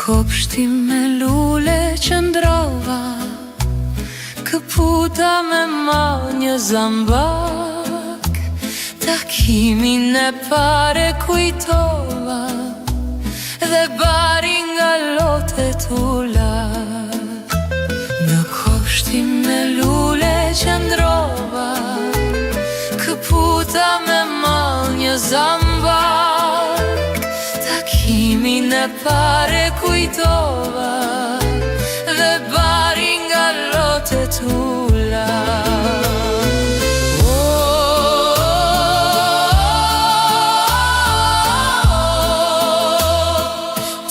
Kopshti me lule që ndrova, këputa me ma një zambak. Takimin e pare kujtova, dhe bari nga lotet u lak. Në kopshti me lule që ndrova, këputa me ma një zambak. Takimin e pare kujtova, dhe bari nga lotet u lak.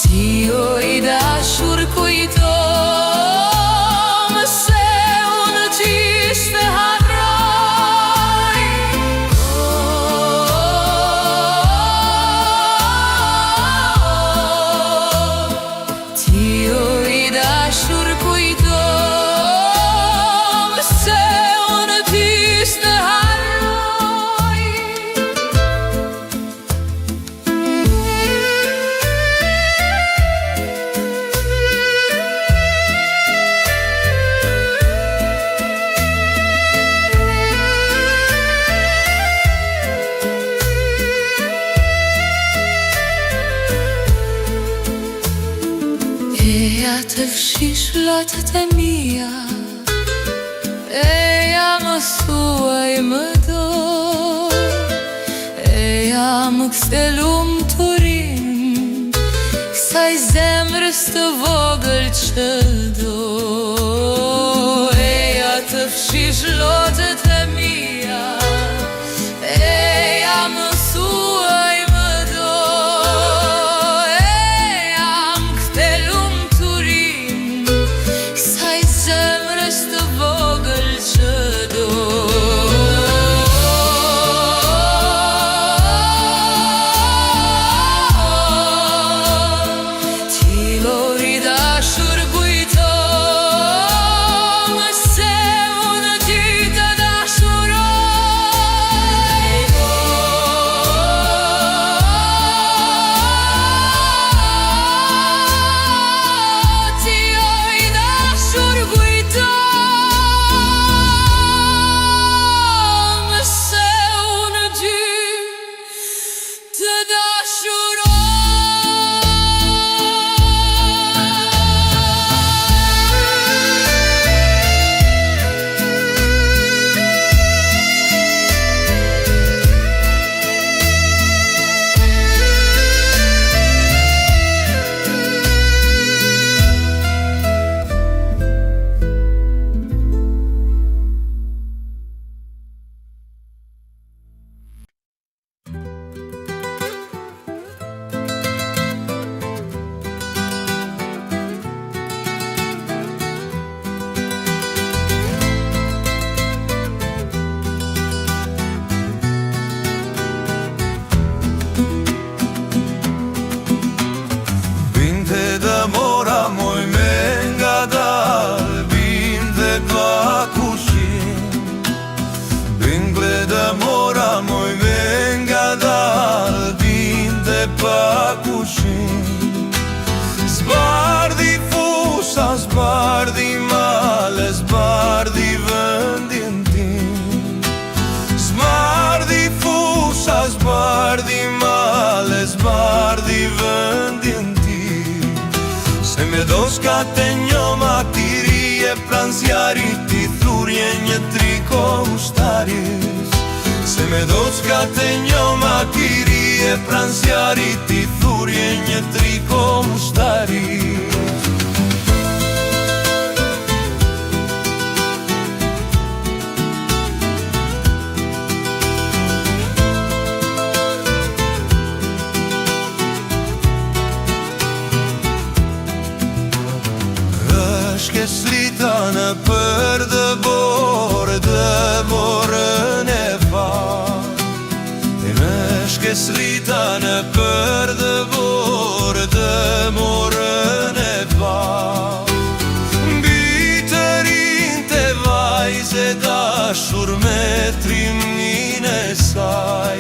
Ti o i dashur kujto më se unë ti s'te harroj. Ti o i dashur kujto më se unë ti s'te harroj. Eja të fshish lotët e mia, eja më thuaj më do, eja më kthe lumturin kësaj zemrës të vogël që do. Eja të fshish lotët e mia, eja më thuaj më do, Zbardhi fusa, zbardhi male, zbardhi vendin tim. Zbardhi fusa, zbardhi male, zbardhi vendin tim. Se me do s'kate një makiri e pran zjarit ti thurje një triko ushtaris. Se me do s'kate një makiri e pran zjarit ti thurje një triko ushtaris. Është ke slita në për dëbore, dëbore slita në për dëvorë dëmorën e pa. Mbi të rinj të vajze dashur me trimnin e saj.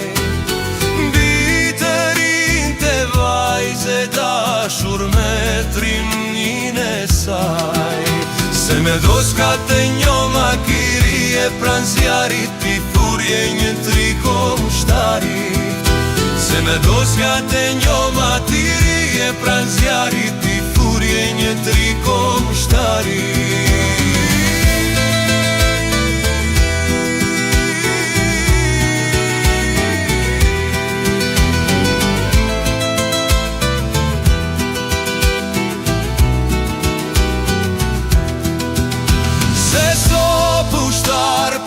Mbi të rinj të vajze dashur me trimnin e saj. Se me doska të njoma kiri e pran zjarit pi thurje një triko mushtari. Se me doska të njoma tiri e pran zjarit pi thurje një triko mushtari.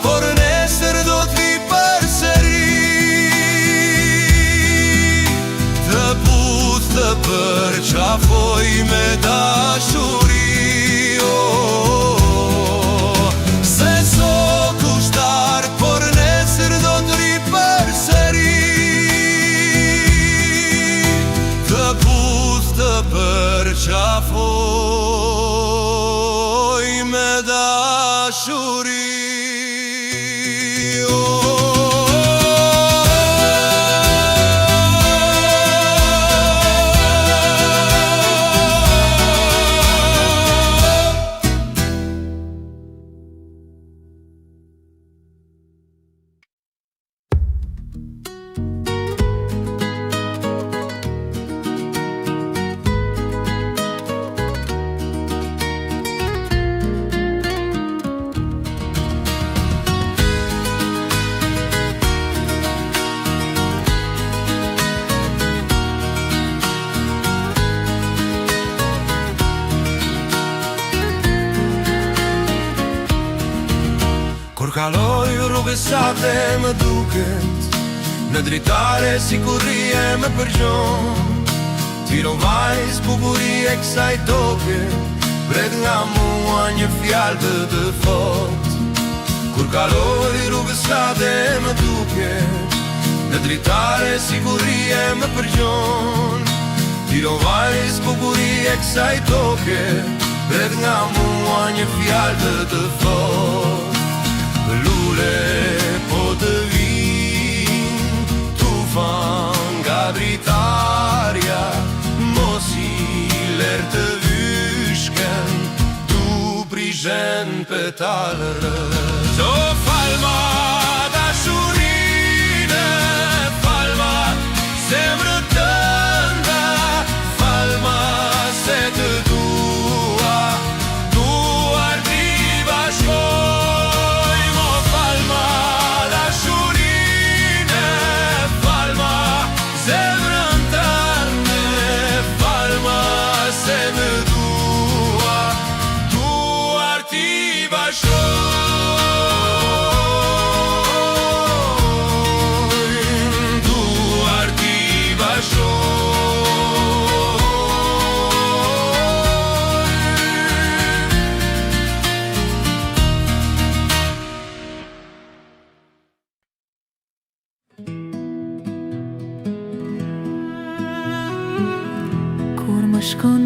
Por nesër do t'vi përsëri. Të puth të përqafoj me dashuri. Se so kushtar, por nesër do t'vi përsëri. Të puth të përqafoj me dashuri. Kur kaloj rrugës sate më duket, në dritare si kur rije më përgjon. Tiro vajz bukurie kësaj toke, bret nga mua një fjallë të fort. Kur kaloj rrugës sate më duket, në dritare si kur rije më përgjon. Tiro vajz bukurie kësaj toke, bret nga mua një fjallë të fort. Lule po të vin, tufan nga dritarja, mos i ler të vyshken, tu prishen petalërës. O falma dashurine, falma zemrën tënda, falma se të dua, duar t'i bashkoj.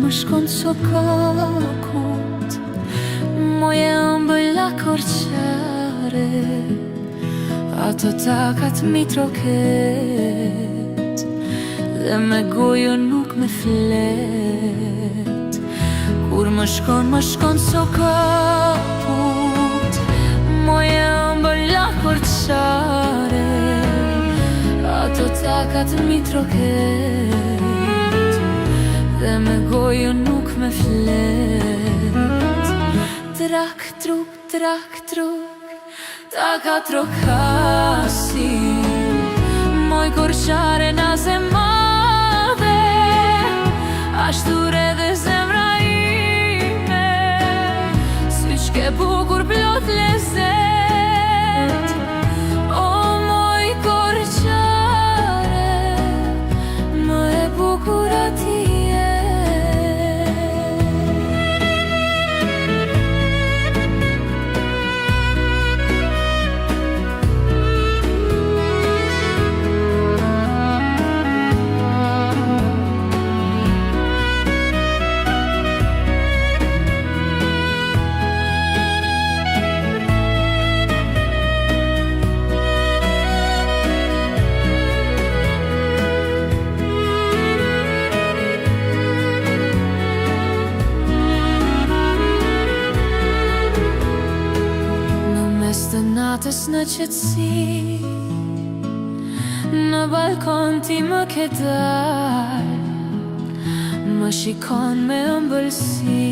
Më shkon sokakut, moje ëmbëlla korqare, ato takat mi troket, dhe me gojo nuk me flet. Kur më shkon sokakut, moje ëmbëlla korqare, ato takat mi troket, dhe me gojo nuk me flet. Trak truk, taka trokasi, moj korqare na zemave, ashtu re dhe zemra ime, si shke bukur plot lezet. O moj korqare, më e bukur ati. në qetësi, në balkon ti më ke dal, më shikon me ëmbëlsi,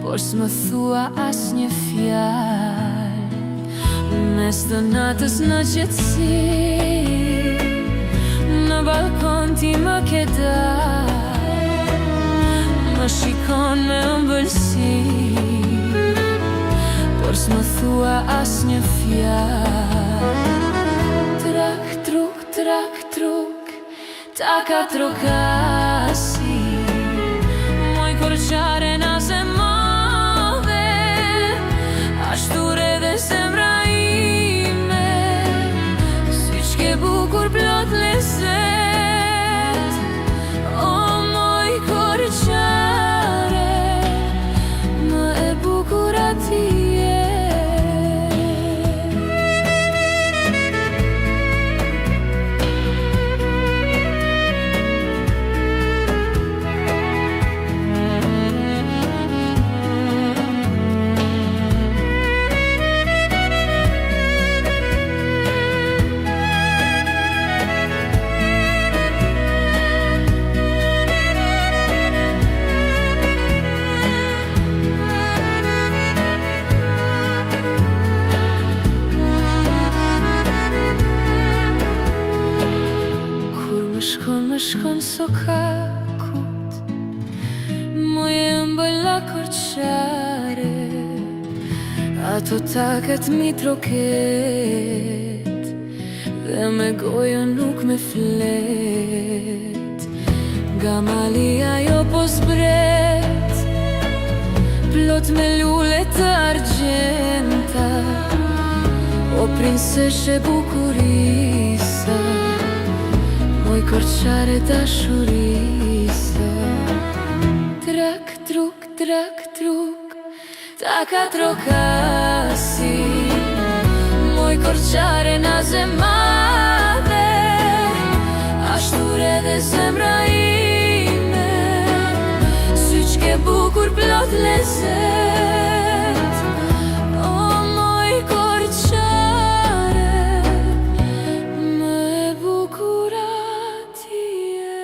por s'më thua as një fjal. Mes të natës në qetësi, në balkon ti më ke dal, më shikon me ëmbëlsi, por s'më thua as një fjal. Trak, truk, taka trokasi, moj korçare na zemove, ashtu redhe zemra ime, si qke bukur plot lezet. O moj korçare, më e bukur atije. Më shkon sokakut, moje ëmbëlla korçare, ato takat mi troket, dhe me gojën nuk me flet. Nga mali ajo po zbret, plot me lule të argjenta, o prinseshe bukurisa, moj korçare dashurisa. Trak, truk, taka trokasi, moj korçare na zemave, ashtu redhe zemra ime, sy qke bukur plot lezet. O moj korçare, më e bukur atije.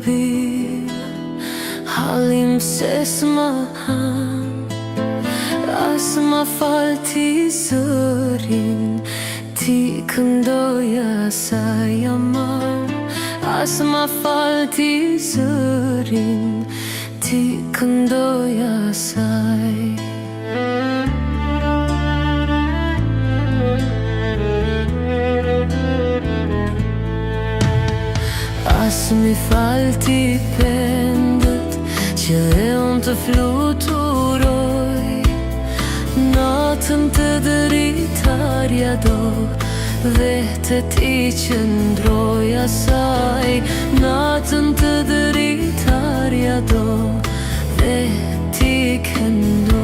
Bil, halim se s'ma han, as ma fal ti zërin, ti këndoja sa jamar. As ma fal ti zërin, ti këndoja saj. As mi fal ti pendët, që e unë të fluturoj, natën të dëritarja do, vete ti qëndroj asaj. Natën të dëritarja do, dhe ti këndoj.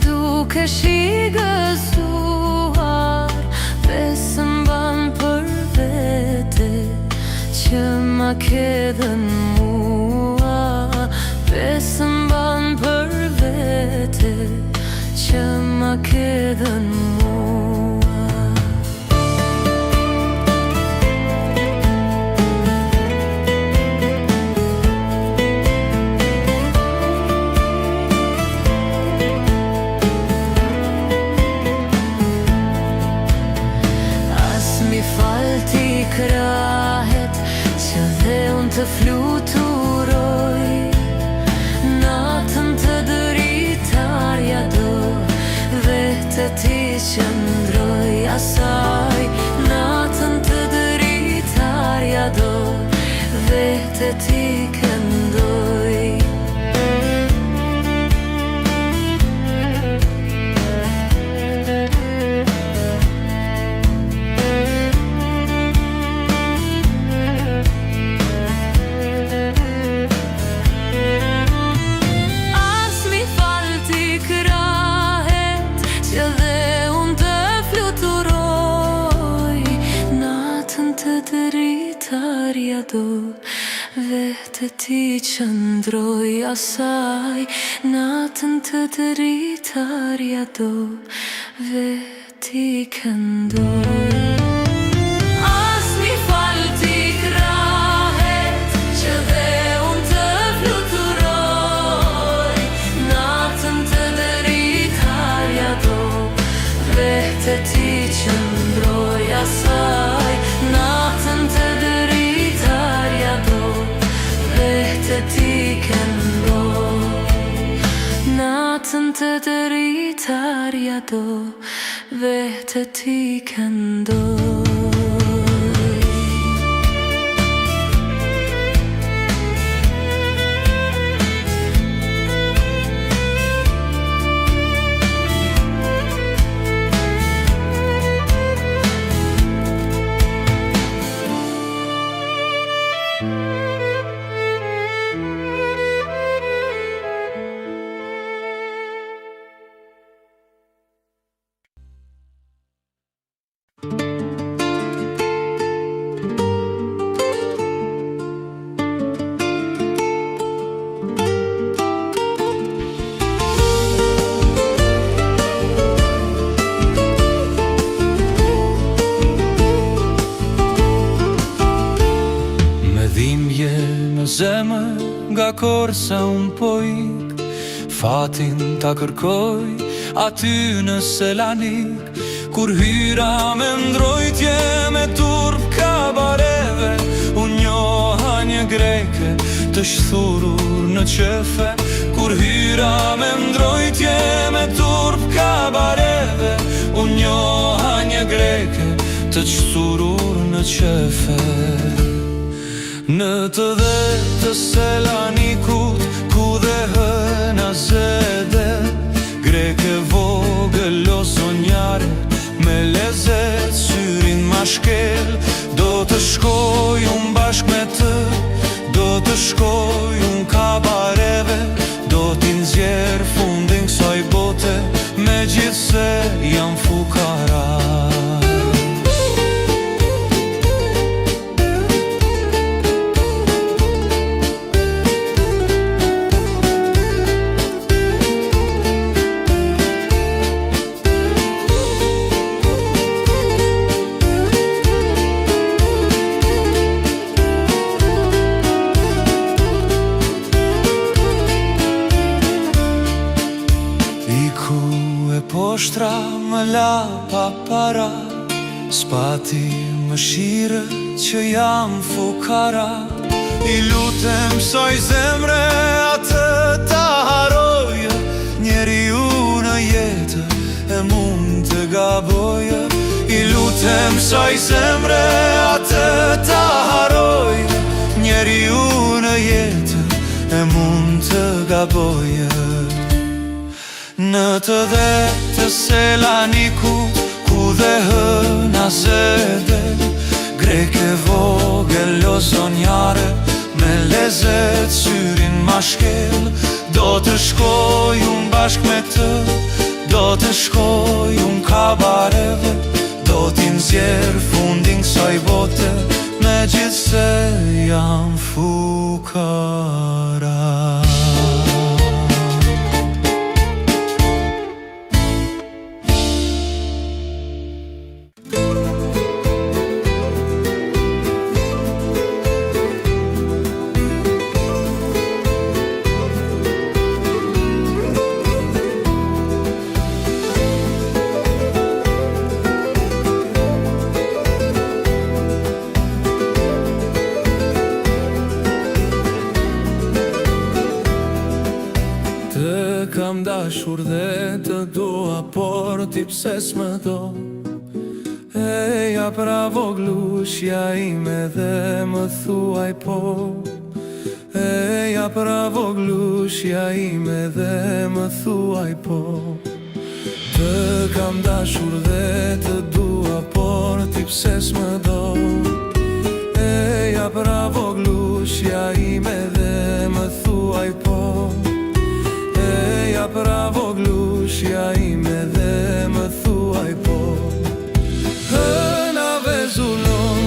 Duke shi gëzuar, besëm ban për vete, që ma ke dhënë mua. Besëm ban për vete, që ma ke dhënë mua. të fluturoj, natën të dritarja do, vete ti qëndroj asaj. Natën të dritarja do, vete ti këndoj. Do, vete ti qëndroj asaj. Natën të dritarja do, veti këndoj. As mi fal ti krahet, që dhe unë të fluturoj. Natën të dritarja do, vete ti qëndroj asaj. Natën të dritarja do, vete ti këndoj. Natën të dritarja do, vete ti këndoj. Zemër nga korsa unë po ik, fatin ta kërkoj aty në Selanik. Kur hyra me ndrojtje me turp kabareve, unë njoha një greke të shthurur në qefe. Kur hyra me ndrojtje me turp kabareve, unë njoha një greke të shthurur në qefe. Në të dhe të Selanikut, ku dhe hëna zede, greke vogël o sonjare, me lezet syrin mashkel. Do të shkoj unë bashk me të, do të shkoj unë kabareve, do t'in zjer fundin kësaj bote, me gjithë se jam fukara. Poshtra më la pa para, spati më shire që jam fukara. I lutem soj zemre atë ta haroje, njeriu në jetë e mund të gaboje. I lutem soj zemre atë ta haroje, njeriu në jetë e mund të gaboje. Në të dhe të Selanikut, ku dhe hëna zede, greke vogël o zonjare, me lezet syrin mashkel. Do të shkoj unë bashk me të, do të shkoj unë kabareve, do t'in zjer fundin kësaj bote, me gjithë se jam fukara. dashur dhe të dua, por ti pse s'më do? Eja pra voglushja ime dhe më thuaj po. Eja pra voglushja ime dhe më thuaj po. Të kam dashur dhe të dua, por ti pse s'më do? Eja pra voglushja ime dhe më thuaj po. Eja pra voglushja ime dhe më thuaj po. Hëna vezullon,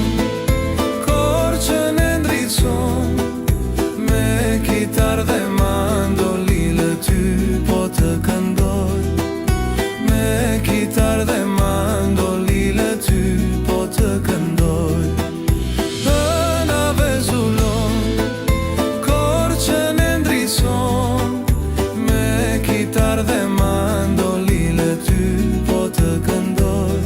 korçën e ndritson, me kitar dhe mandolile ty po të këndoj. Me kitar dhe mandolile ty po të këndoj. Hëna vezullon, korçën e ndritson, me kitar dhe mandolile ty po të këndoj.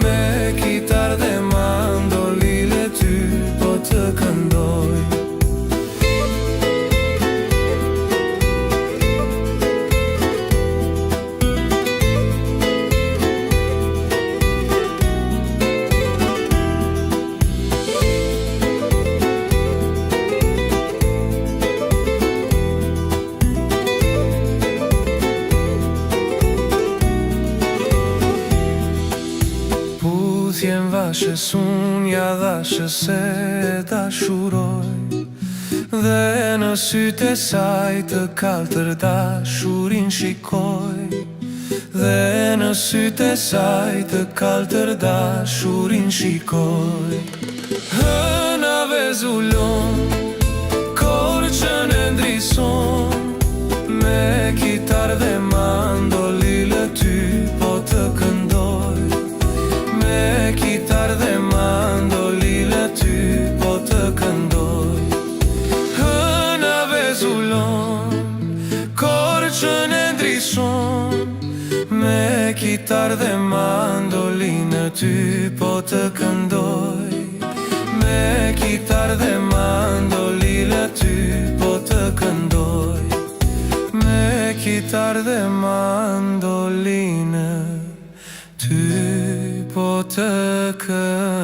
Me kitar dhe mandolile ty po të këndoj. Puthjen vashës unë ja dhashës se dashuroj, dhe në sytë e saj të kaltër dashurin shikoj. Dhe në sytë e saj të kaltër dashurin shikoj. Hëna vezullon, korçën e ndrison, me kitar dhe mandolile ty po të këndoj. Me kitar dhe mandolile ty po të këndoj. Hëna vezullon, korçën e ndrison, me kitar dhe mandoline ty po të këndoj. Me kitar dhe mandolile ty po të këndoj. Me kitar dhe mandoline ty po të këndoj.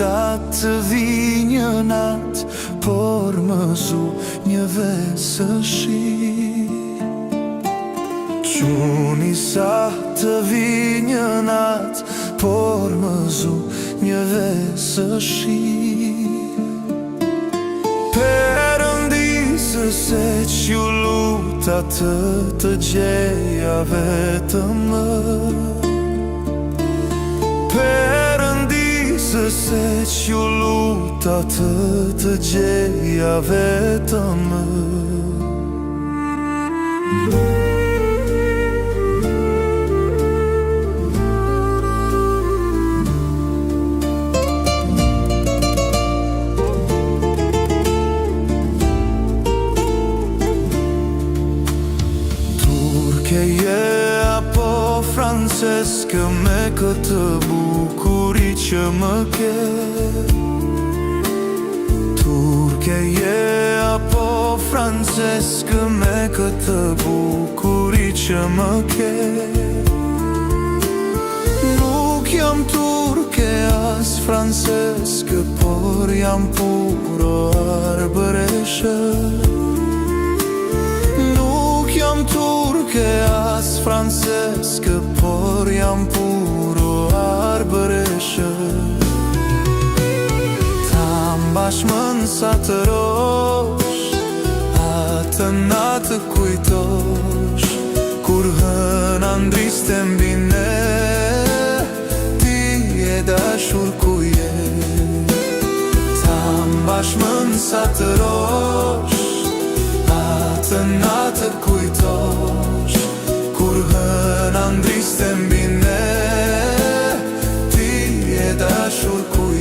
Sa të vi një nat, por më zu një vesë shi. Quni sa të vi një nat, por më zu një vesë shi. Perëndisë se që luta të gjeja vetëm më. Se që luta të gjeja vetëm më. Turkeje apo franceske, me këtë bukuri që më ke. Turkeje apo franceske, me këtë bukuri që më ke. Nuk jam turke as franceske, por jam puro arbëreshe. Nuk jam turke as franceske, por jam puro arbëreshe. Ta mbashmën sa të rosh, atë natë kujtosh, kur hëna ndriste mbi ne, ti e dashur ku je. Ta mbashmën sa të rosh, atë natë kujtosh, kujtosh kur hëna ndriste mbi ne, ti je dashur ku je.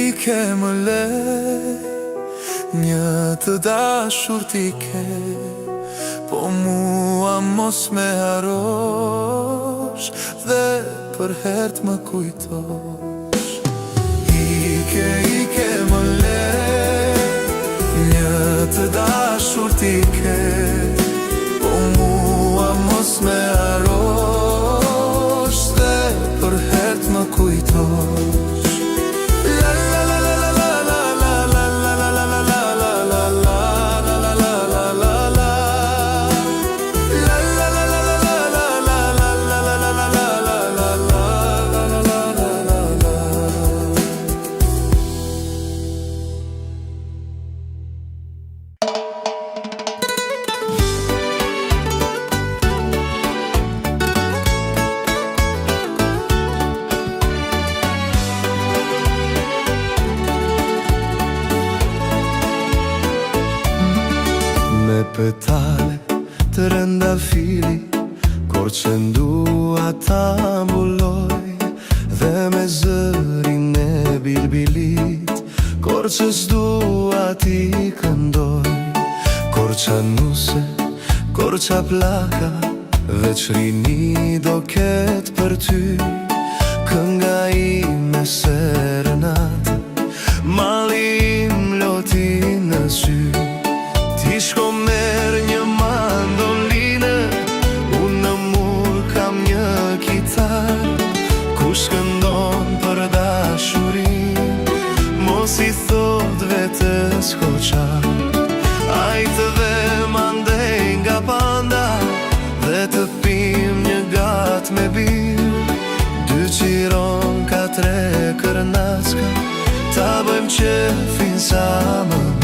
Ike më le, një të dashur t'i ke, po mua mos me harosh dhe për hert më kujtosh. Ike më le, një të dashur t'i ke, po mua mos me harosh dhe për hert më kujtosh. Me petale të rënda fili, kur që ndua ta mbuloj, dhe me zërin e bilbilit, kur që s'dua ti këndoj. Kur qa nuse, kur qa plaka, veç rini do ketë për ty. Kënga ime serenate, mali im loti në sy. Ti shko merë një mandoline, unë në mur kam një kitar. Kush këndon për dashurin, mos i thot vetës koqar. Ajtë dhe mandej nga panda, dhe të pim një gat me bir. 2 qiron ka 3 kërnaska, ta bëjmë qefin sa më mirë.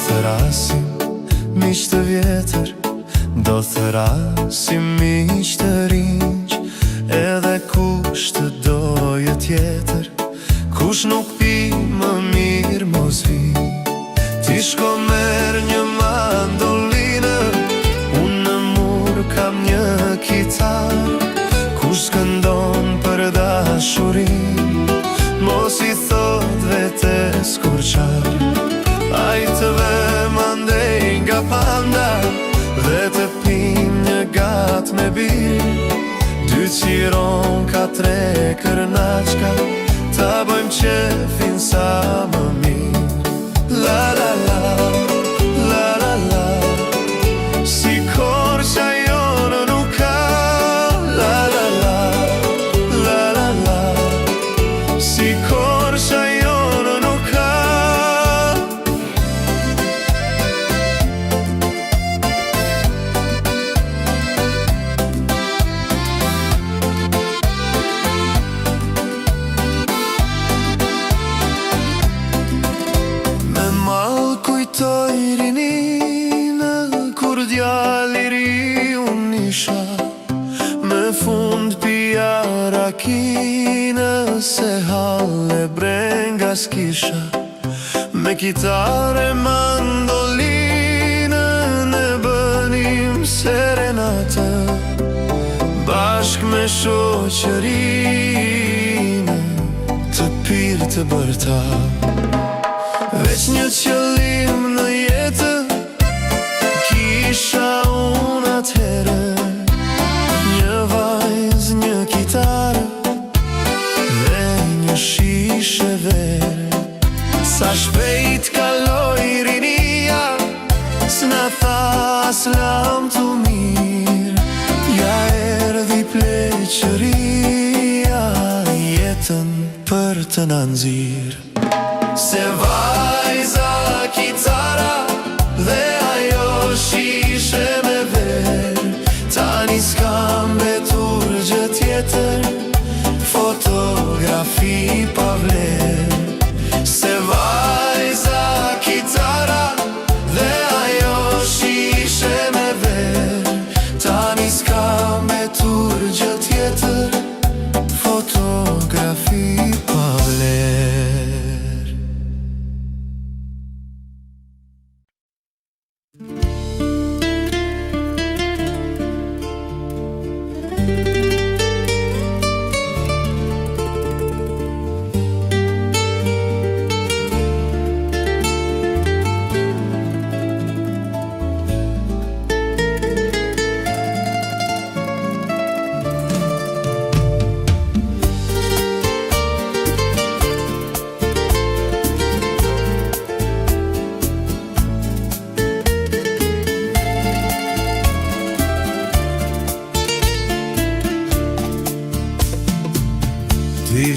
Thërasim miq të vjetër, do thërasim miq të rinj, edhe kush të doje tjetër, kush nuk pi më mirë mos vi. Ti shko merë një mandoline, unë në mur kam një kitar. Kush këndon për dashurin, mos i thot vetes kurqar. Ajtë dhe mandej nga panda, dhe të pim një gat me bir. 2 qiron ka 3 kërnaqka, ta bëjmë qefin sa më mirë. La la la, la la la, si korqa jonë nuk ka. La la la, la la la, si korqa jonë nuk ka. Kujtoj rininë, kur djali ri unë isha, me fund pija rakinë, se halle brenga s'kisha. Me kitare mandolinë, ne bënim serenate, bashk me shoqërinë, të pirë të bërta. Veç një qëllim në jetë kisha unë atëherë, një vajz, një kitarë dhe një shishe verë. Sa shpejt kaloj rinia, s'na tha s'lam të mirë. Ja erdhi pleqëria, jetën për të na nxirë. Se vajza kitara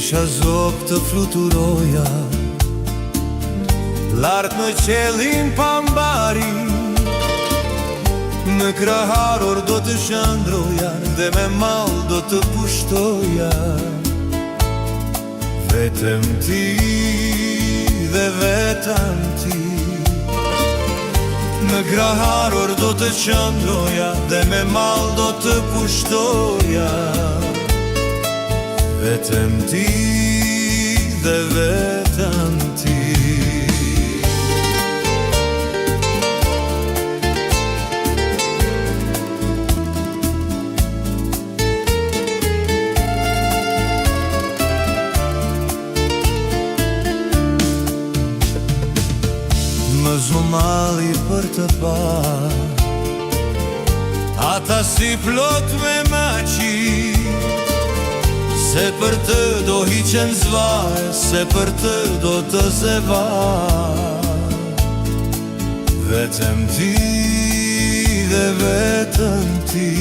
kisha zop të fluturoja lartë në qelin pambari. Në kraharor do të shëndroja dhe me mal do të pushtoja. Vetëm ti dhe vetëm ti. Në kraharor do të qëndroja dhe me mal do të pushtoja. Vetëm ti dhe vetëm ti. Më zumali për të pa, ata si plot me maqi. Se për të do hiqen zvaj, se për të do të zevaj. Vetëm ti dhe vetëm ti.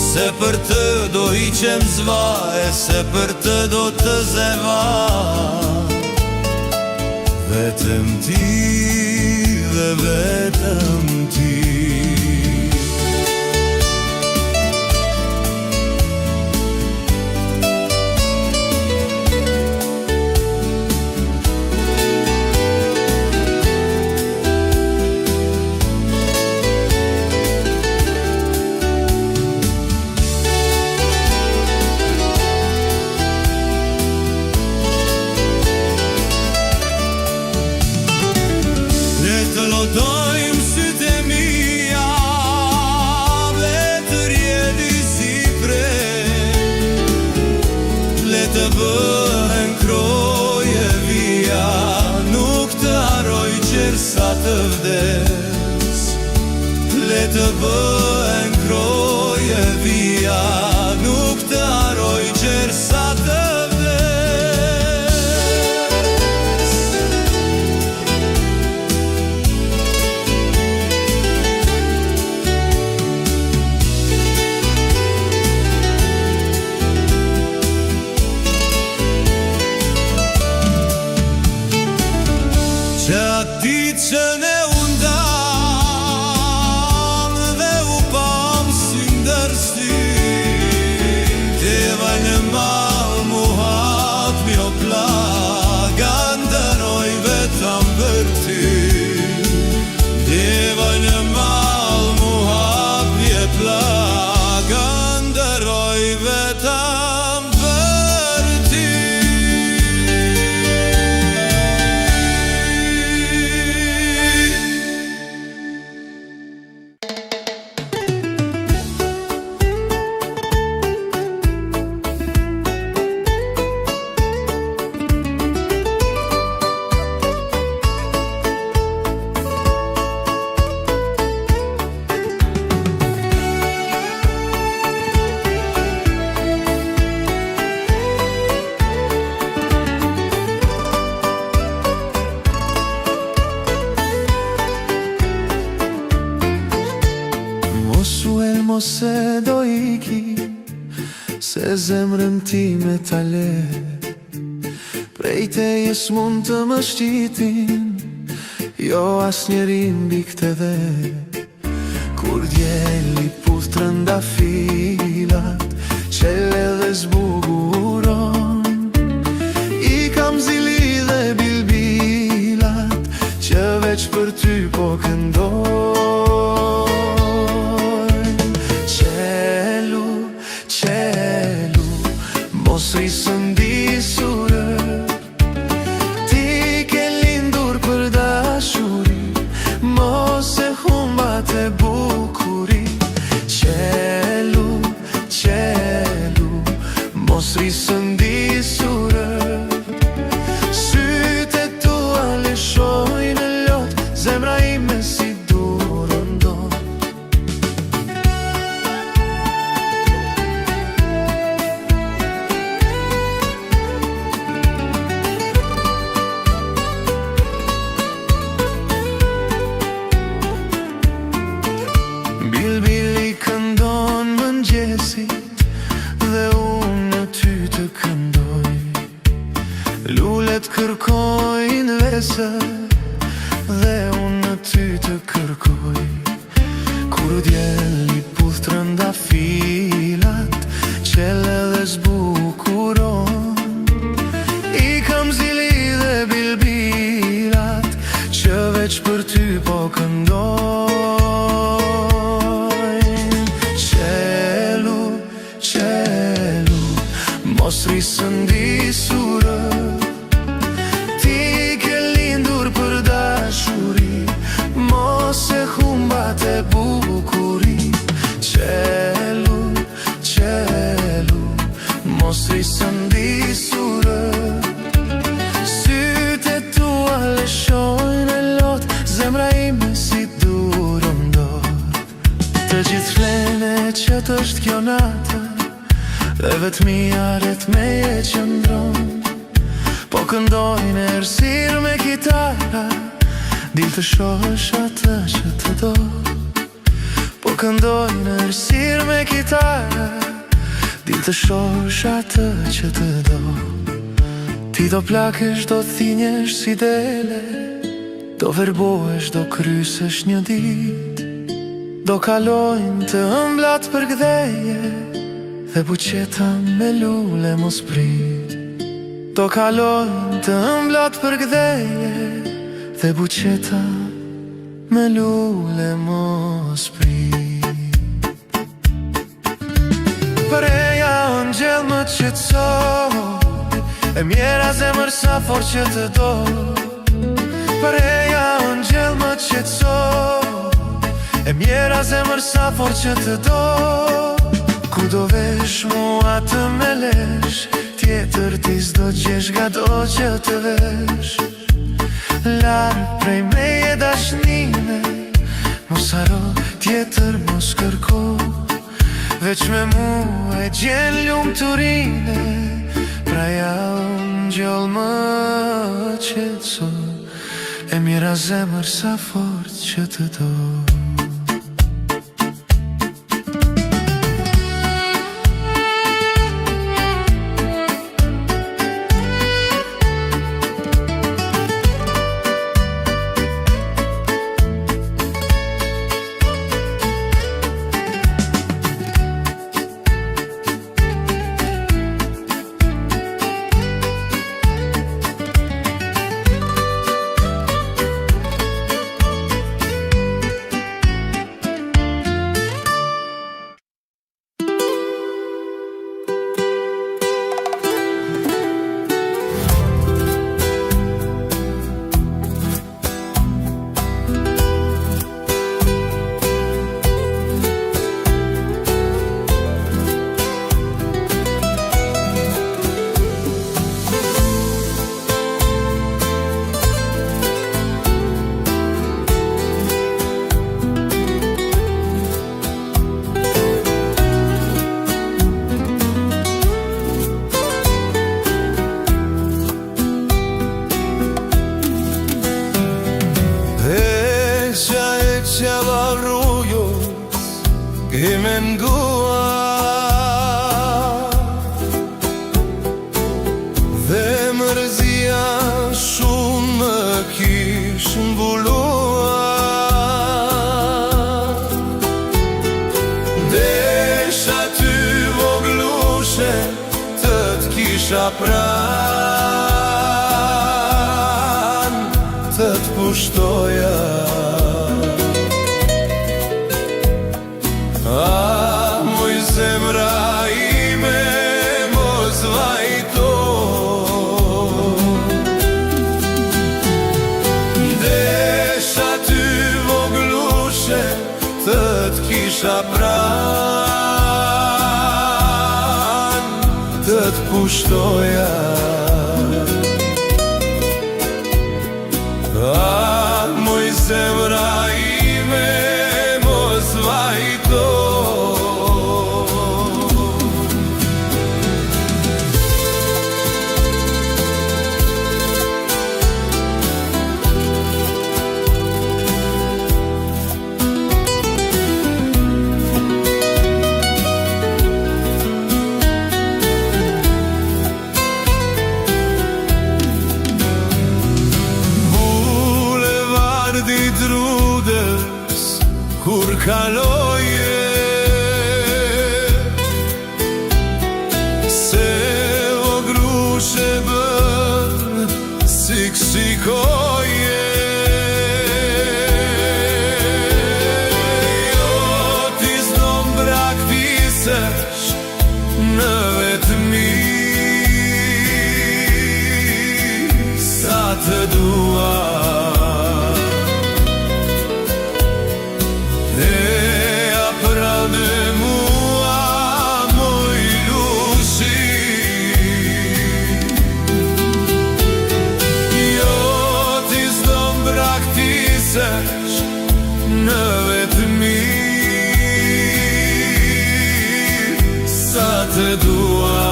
Se për të do hiqen zvaj, se për të do të zevaj. Vetëm ti dhe vetëm ti. Të lodojmë sytë e mia, le të rjedi si pre. Le të bëhen kroje via, nuk të haroj qërsa të vdes. Le të bëhen kroje via, nuk të haroj qërsa të vdes. Që ati që ne undam dhe u pam si ndërsi. Teva në mal muhat mi o plaga, ndëroj vetëm për ty. Teva në mal muhat mi e plaga, ndëroj vetëm për ty. Mos e do iki, se zemrën ti me tale. Prej teje s'mund të më shqitin, jo as njeri mbi këtë dhe. Kur djeli puth trëndafilat, qele dhe zbuguron. I kam zili dhe bilbilat, që veç për ty po këndon. Mos rrisën disurër, ti ke lindur për dashuri. Mos e humbat e bukuri. Qelu, qelu Kur djeli puth të rënda filat, qele dhe zbukuron. I kam zili dhe bilbilat, që veç për ty po këndojnë. Qelu, qelu, mos rrisë ndisurë, ti ke lindur për dashuri, mos e humbat e bukuri. Qelu, qelu, mos rrisë ndisurë, sytë tua leshojnë e lot, zemra ime si durën dot. Të gjithë flene që të është kjo natë, dhe vetëmia ret me je qëndron. Po këndojnë errësirë me kitara, dil të shohësh atë që të do. Po këndojnë errësirë me kitara, dil të shohësh atë që të do. Ti do plakesh, do thinjesh si dele, do verbohesh, do krysesh një dit, do kalojnë të ëmblat për gdheje, dhe buqeta me lule mos prit. Do kalojnë të ëmblat për gdheje, dhe buqeta me lule mos prit. Përeja unë gjellë më qetso, e mjera zemër sa for që të do. Përeja unë gjellë më qetso, e mjera zemër sa for që të do. Ku do vesh mua të me lesh, tjetër ti s'do gjesh ga do që të vesh. Larë prej meje dashnime, mos haro tjetër mos kërko, veç me mua e gjen lumturine, pra ja unë gjallë më qetso, e mira zemër sa fort që të do. I mendua dhe mërzia shumë më kish mbulua. Desha ty voglushe të t'kisha pran, të t'pushtoja. Zemra ime mos vajto, desha ty voglushe të t'kisha pran, të t'pushtoja. Moj zemra ime mos vajto. Ditë praktisesh në vetëmi. Sa të dua Eja pra me mua moj lusi. Jo ti s'do m'praktisesh në vetëmi. Sa të dua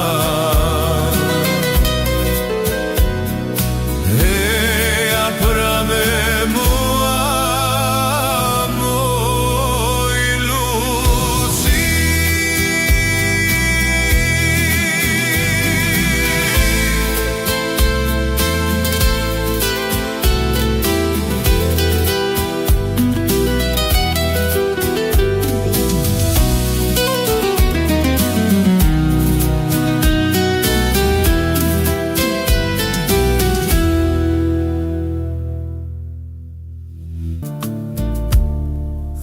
Eja pra me mua moj lusi.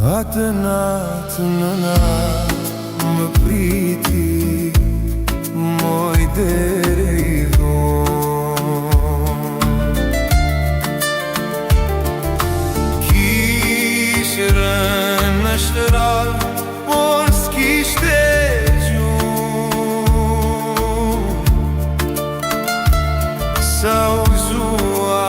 Atë natë në natë më priti moj dere i dhonë. Kishë rënë në shtërat, por s'kishte gjumë. Sa u gëzua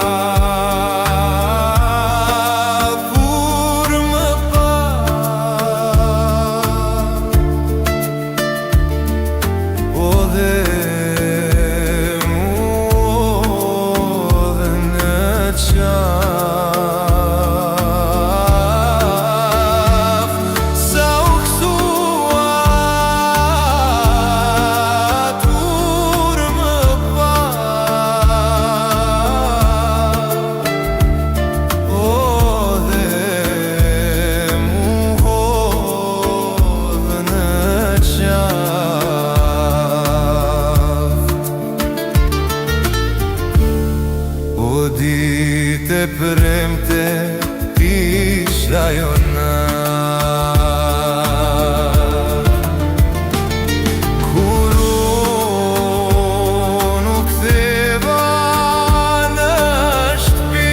Dite premte isha jo kur unë ktheva në shtëpi.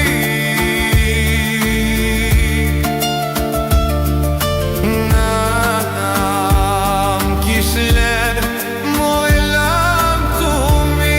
Nënam kish lënë moj lam të mi.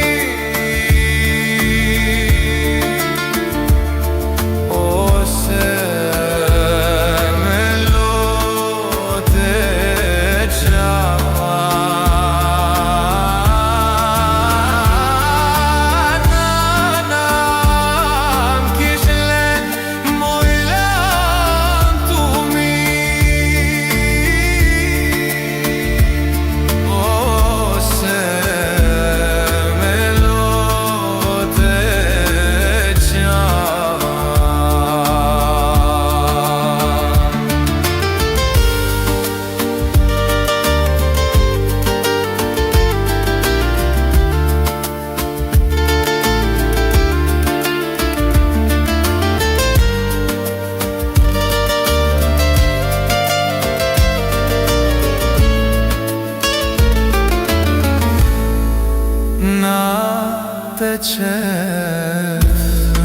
Natë qef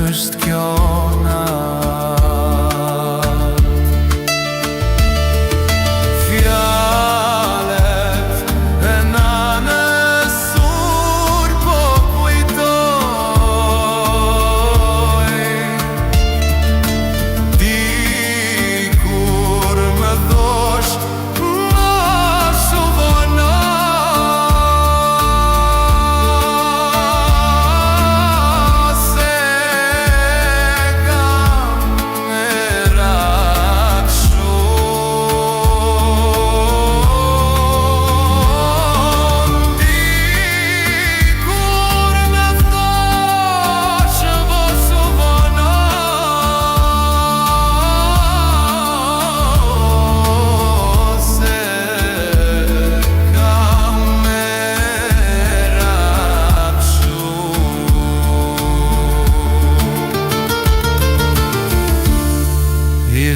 është kjo natë, fjallet e nanës sur po kujtoj. Dikur më thosh mos u vono.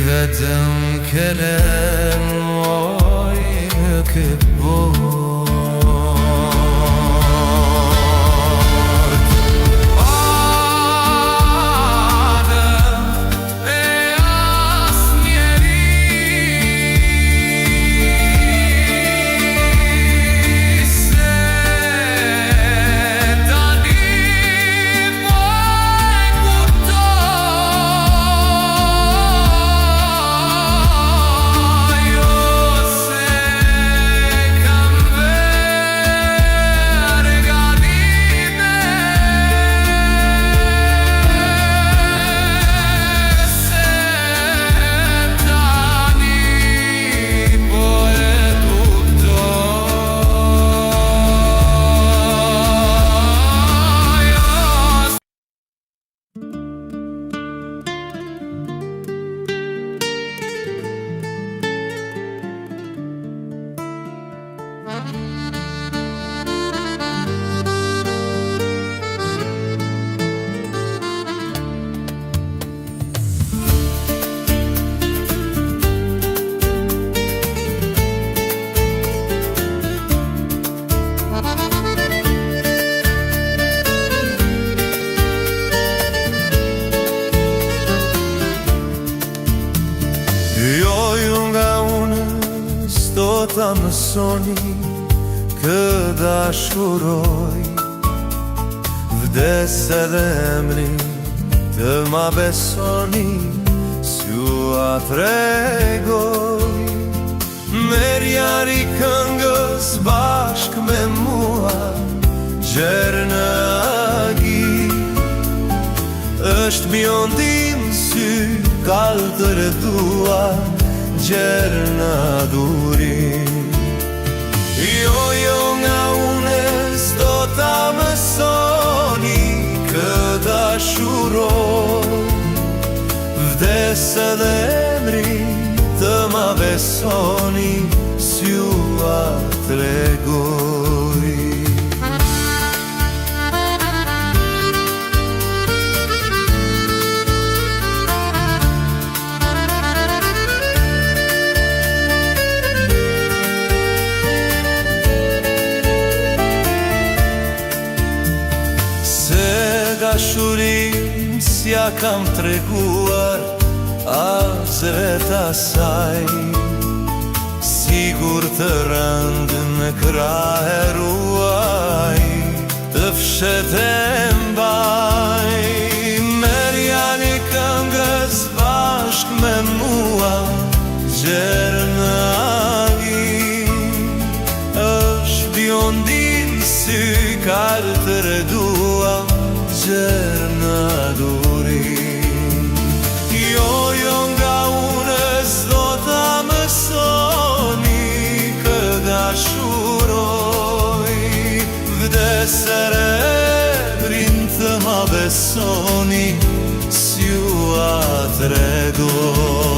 Vetëm kelem moj e ke bërë. Ta mësoni kë dashuroj, vdes edhe emrin të ma besoni, s'ju a tregoj. Merjari këngës bashk me mua, gjerë në agi, është bjondim sy kaltër e dua, gjerë në durim. Jo nga une s'do ta mësoni kë dashuroj, vdes edhe emri të ma besoni, s'ju a tregoj. Dashurim s'ja kam treguar asve t'asaj, sigur të rëndë në krahe ruaj, të fshet e mbaj. Merja një këngës bashk me mua, gjerë në agin, është bjondin sy kaltër e dua, gjerë në durim. Jo nga une s'do ta mësoni kë dashuroj, vdes edhe emrin të ma besoni, s'ju a tregoj.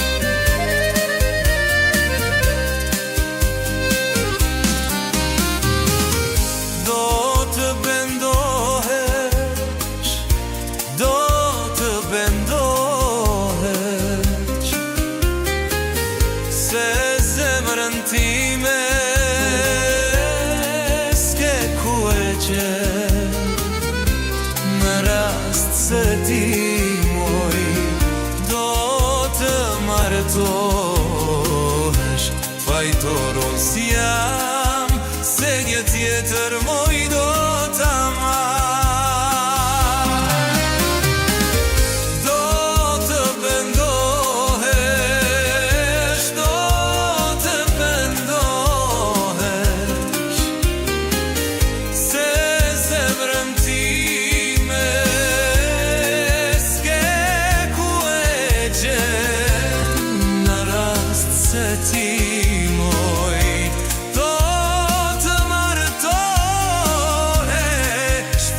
se zemrën time s'ke ku e gjen. Në rast se ti moj do të martohesh, fajtoron si jam, se një tjetër moj do ta marr. Do të pendohesh, do të pendohesh, se zemrën time s'ke ku e gjen. Në rast se ti moj do të martohesh,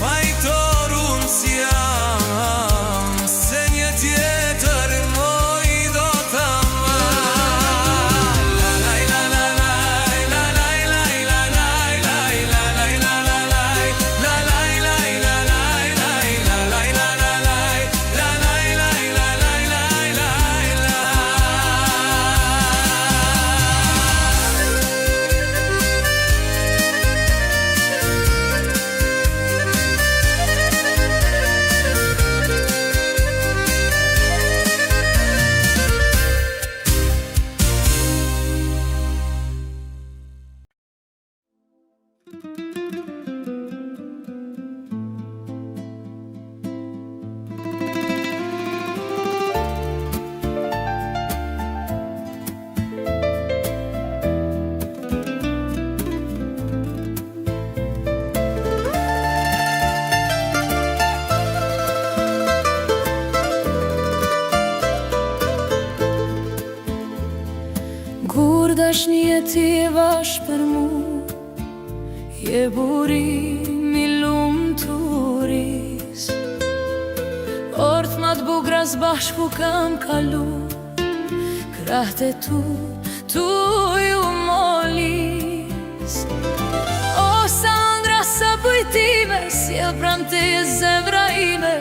fajtorun si jam, se një tjetër moj do ta marr. La laj la la laj, la laj laj la laj laj, la laj la la laj, la laj laj la laj laj, la laj la la laj, la laj laj la laj laj laj laj. Kur dashnia ti e vash për mu, je burim i lumturis. Orth ma t'bugra s'bashku kam kalu, krahët e tu ju molis. O Sandra, sa bujtime, sjell pran teje zemra ime,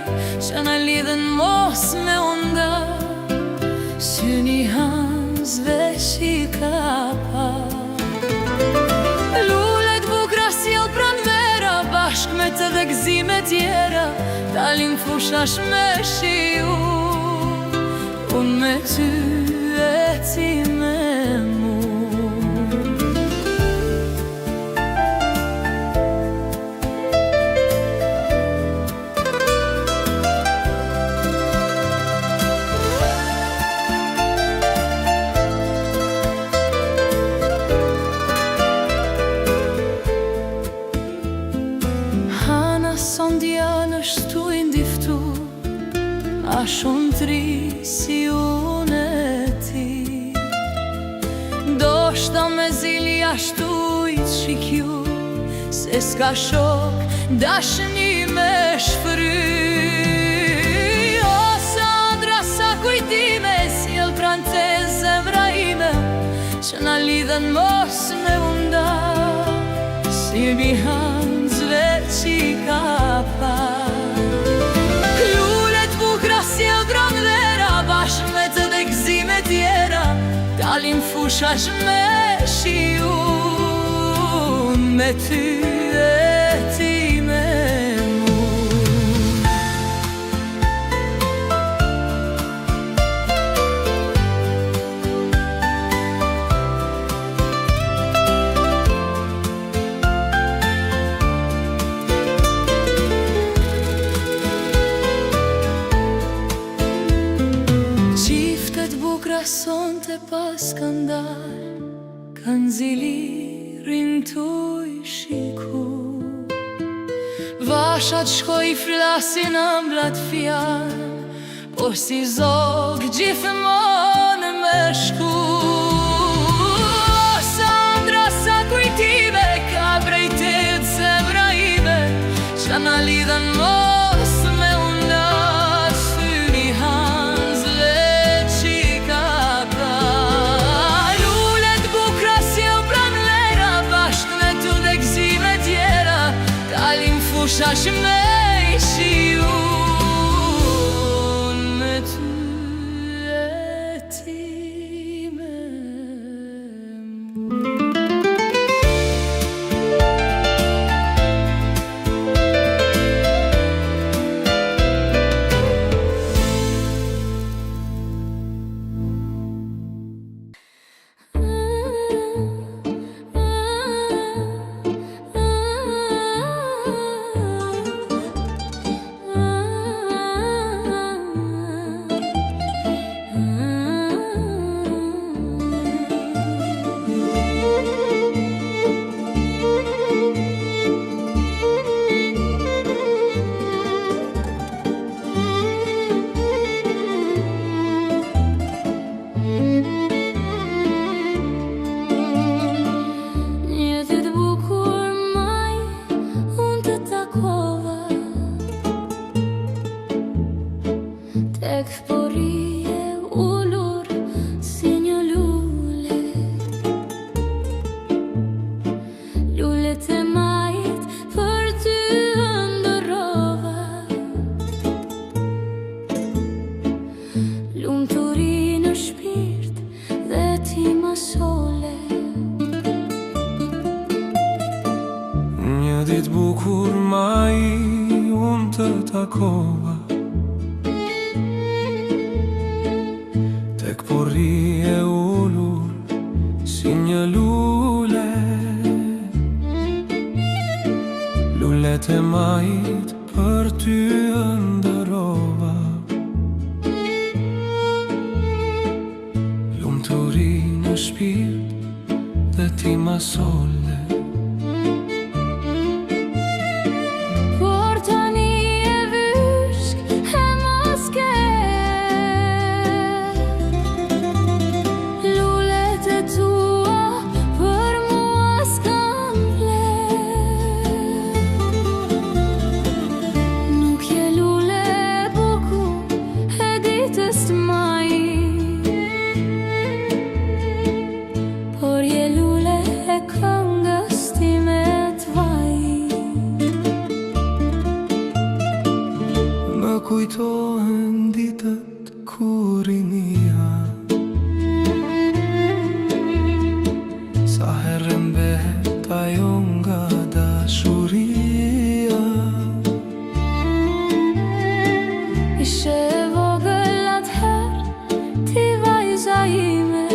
që na lidhen mos me onda. Syni hans veç i ka pa, lullet bukra sjell pran vera, bashk me të dhe gzime tjera, dalin fushash me shiu, unë me ty e ti me mu. Sondja në shtu i ndiftu, a shumë tri si unë e ti. Do shta me zili ashtu i të shikju, se s'ka shok dashni me shfry. O Sandra, sa kujtime, sjell pran te zemra ime, që na lidhen mos me unda. Si bihans veç i ka pa, lullet bukra sjell pran vera, bashk me të dhe gzime tjera, dalin fushash me shiu, me ty e ti me mu. Son të pas skandal, kanë zilirin tu i shiku. Vashat shkoj flasin amblat fjal, po si zog gjithmon me shku. O Sandra, sa kujtime, ka brejtet zemra ime, që na lidhen mos me unda. Syni hans veç i ka pa, lullet bukra sjell pran vera, bashk me tu dhe gzime tjera, dalin fushash me shiu, me ty e ti me ma sole. Një ditë bukur maj unë të takova tek porri e ullur si një lule. Lulet e majt për ty ndërova, lumturi në shpirt dhe ti ma sole. Por tani e vyshk e maske, lulet e tua për mua s'kan vler. Nuk je lule e bukur e ditës të majit, por je lule e këngës time të vajit. Më kujtohen ditët kur rinia, sa herë mbet ajo nga dashuria. Ishe e vogël atëherë, ti vajza ime,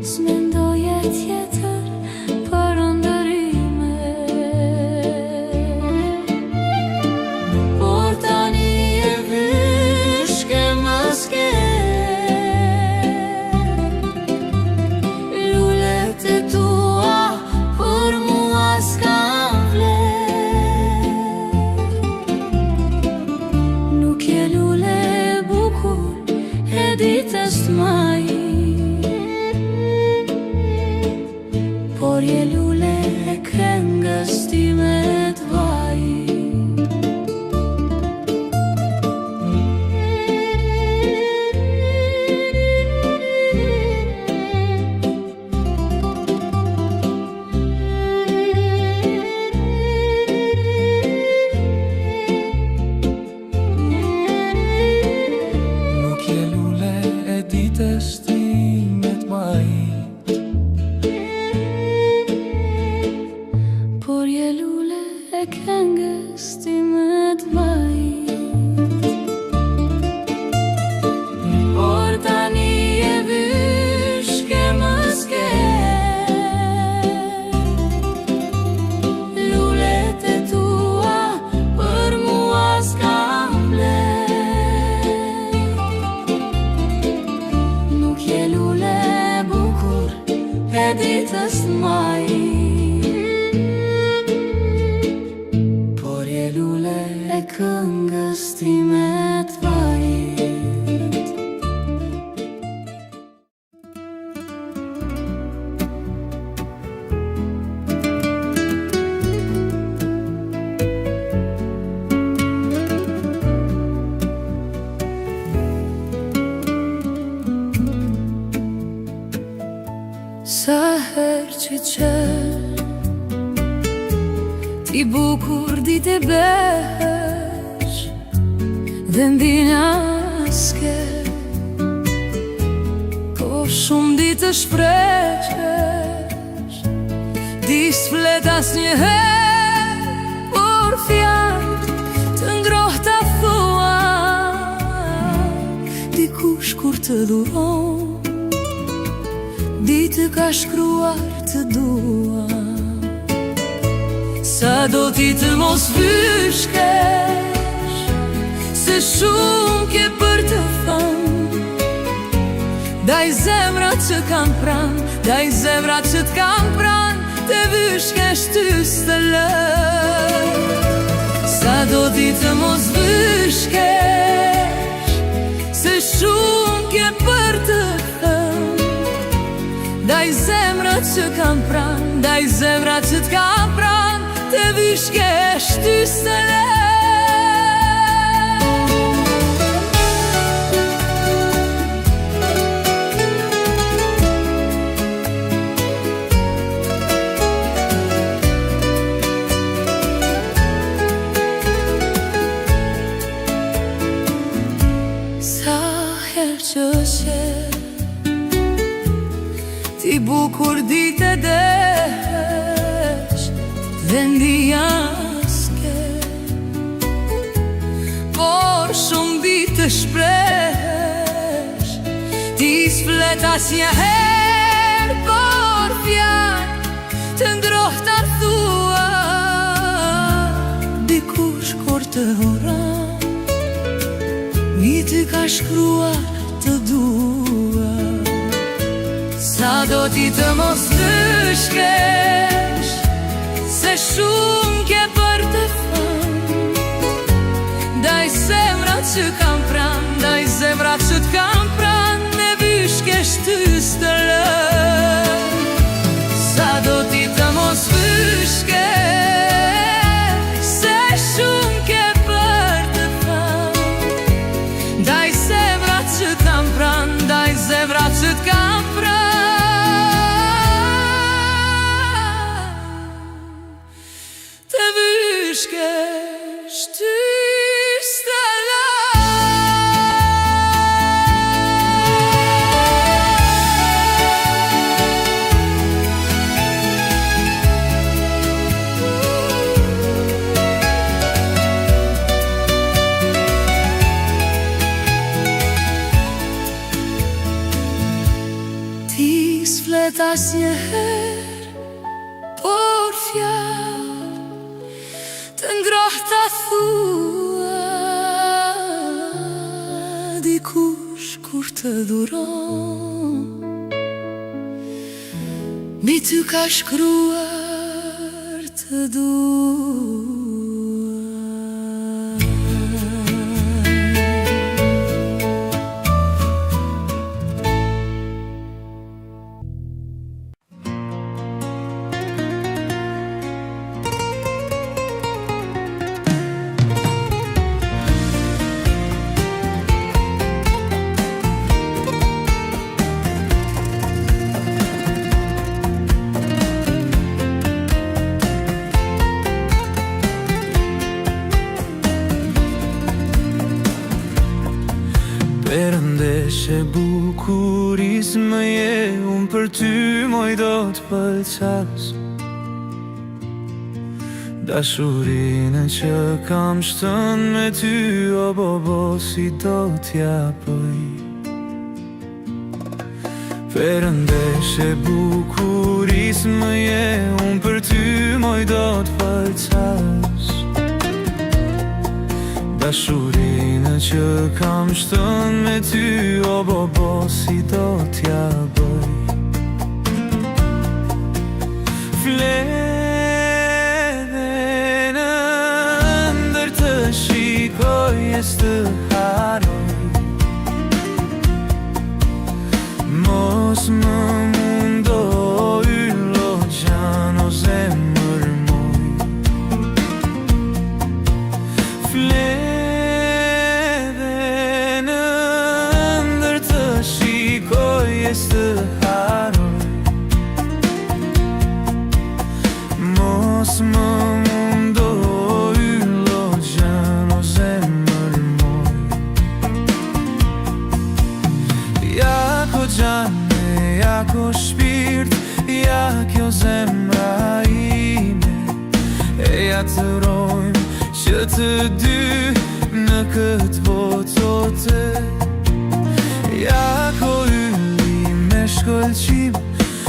s'mendoje tjetër për ndërime. Por tani e vyshk e maske, lulet e tua për mua s'kan vler. Nuk je lule e bukur e ditës të majit, por je lule e këngës time të vajit. Nuk je lule e ditës time të majit, Por je lule e këngës time të vajit. Por tani e vyshk e maske, lulet e tua për mua s'kan vler. Nuk je lule e bukur e ditës të majit, por je lule e këngës time të vajit. Sa herë që qëll, ti bukur ditë e besh, dhe mbina s'ke, po shumë ditë të shpresh, di s'flet asnjëherë, por fjalët të ngrohta thua, dikush kur të dhuron, di të ka shkruar të dua. Sa do ti të mos vyshkesh, se shumë ke për të thënë, daj zemrat që kam pran, daj zemrat që t'kam pran, të vyshkesh ty s'të lë. Sa do ti të mos vyshkesh, se shumë ke për të thënë, daj zemrat që kam pran, daj zemrat që t'kam pran, të vyshkesh ty s'të lë. herë që qe ti bukur dite desh dhe ndi jaske, por shumë ditë shpresh ti s'flet asnjë herë, por fjalë të ndrohtar thua dikush kur të huron mi ty ka shkruar të dua. Sa do ti të mos të shkesh, se shumë ke për të fam, daj zemrat që kam pran, daj zemrat që t'kam pran, ne vyshkesh ty s'të lëm. Sa do ti të mos të shkesh, se shumë ke për të fam, daj zemrat që kam pran, daj zemrat që t'kam pran, vyshkesh ty s'të ti s'flet asnjë herë, por fjalë të ngrohta thua dikush kur të duron mi ty ka shkruar të dua. Perëndeshe bukurismë je, unë për ty moj do t'pëlqas. Dashurinë që kam shtën me ty, o bobo si do t'ja bëj. Perëndeshe bukurismë je, unë për ty moj do t'pëlqas. Dashurinë që kam shtën me ty, o bobo si do t'ja bëj. Fledhe në ndër të shikoj e s'të haroj, mos më mundo yllo gjan o zemër moj. Të haroj, mos më mundo yllo gjan o zemër moj. Jako gjane, jako shpirt, ja kjo zemra ime, e ja të rojmë që të dy në këtë botote. Jako shkëlqim,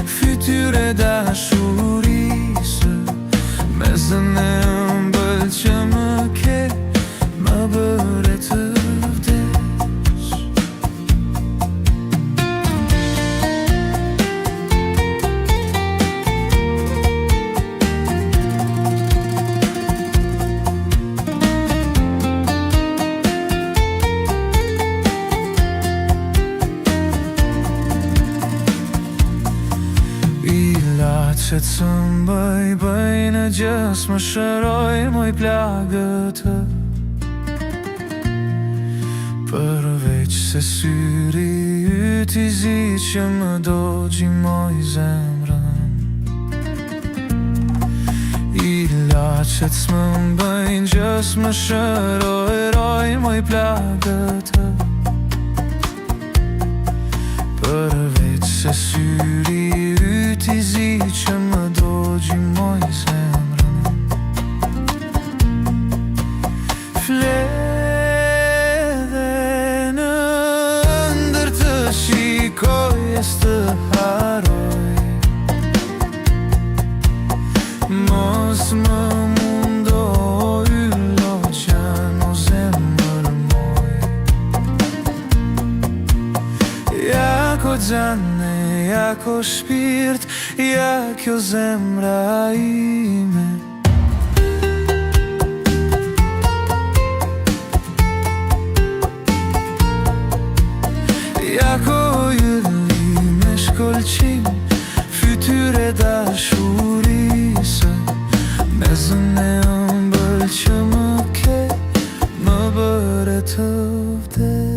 fytyre dashurisë, me zënë e ëmbël që më ke, më bëre të vdes. Që të sëmbëj, bëj në gjës, më shëroj, moj plagët. Përveç se syri yt i zi që më do gjimoj zemrën. Ilaçet s'më mbëjnë gjës, më shëroj, moj plagët. Se syri yt I zi që më do gjimoj zemrën. Fle dhe në ndër të shikoj e së haroj. Mos më mundo yllo qan o zemër moj. Jako gjane, jako shpirt, ja kjo zemra ime. Jako yëlli me shkollqim, fytyre dashurisë. Me zëne ëmbël që më ke, më bëre të vdes.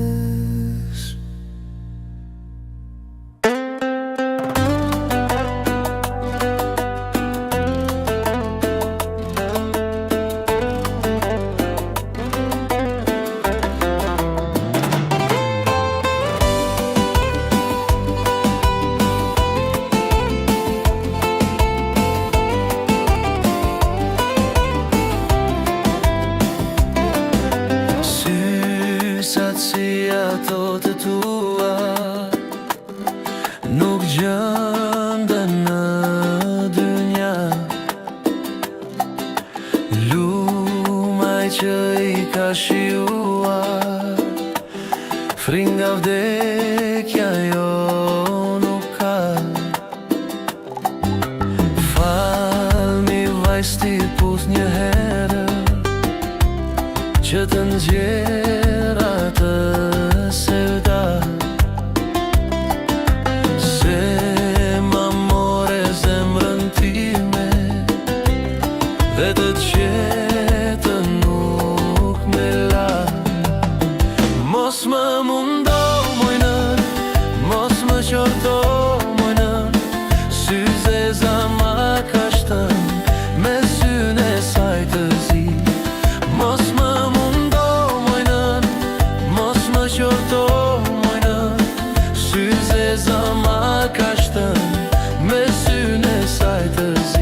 Si ato të tua nuk gjëndën në dynja. Lumaj që I ka shiuar, fringa vdekja jo nuk ka. Falmi vajs ti puth një herë, që të nxjera të sevda. Se ma more zemrën time, dhe të qetën nuk me la. Mos më mundo mojnën, mos më qorto mojnën, sy zeza ma ka shtën, me syne saj të zi. Mos më qorto mojnën, sy zeza ma ka shtën, me syne saj të zi.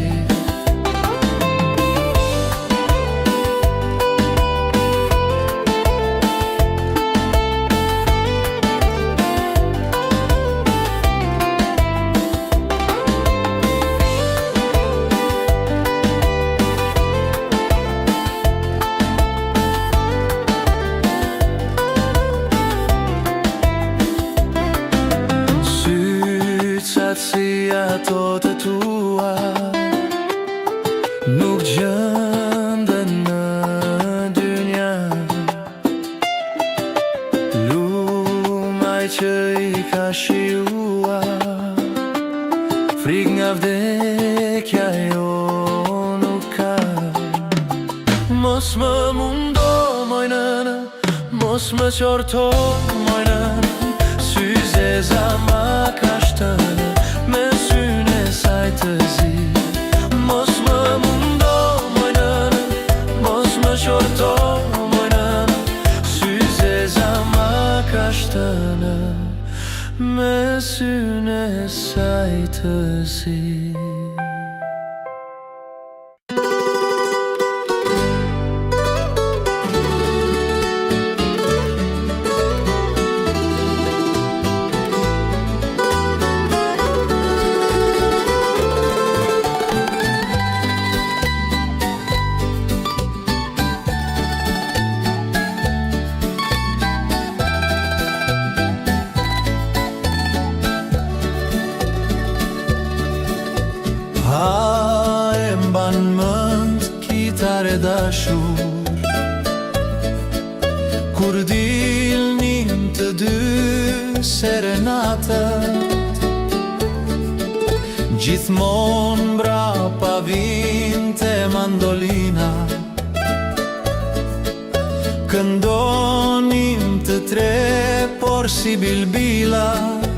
Si ato të tua nuk gjëndën në dynja. Lumaj që I ka shiuar, frik nga vdekja jo nuk ka. Mos më mundo mojnën, mos më qorto mojnën, sy zeza ma ka shtën, me syne saj të zi. Mos më mundo mojnën, mos më qorto mojnën, sy zeza ma ka shtën, me syne saj të zi. Kitare dashur, kur dilnin të dy serenatët, gjithmon mbrapa vinte mandolina. Këndonim të tre, por si bilbilat,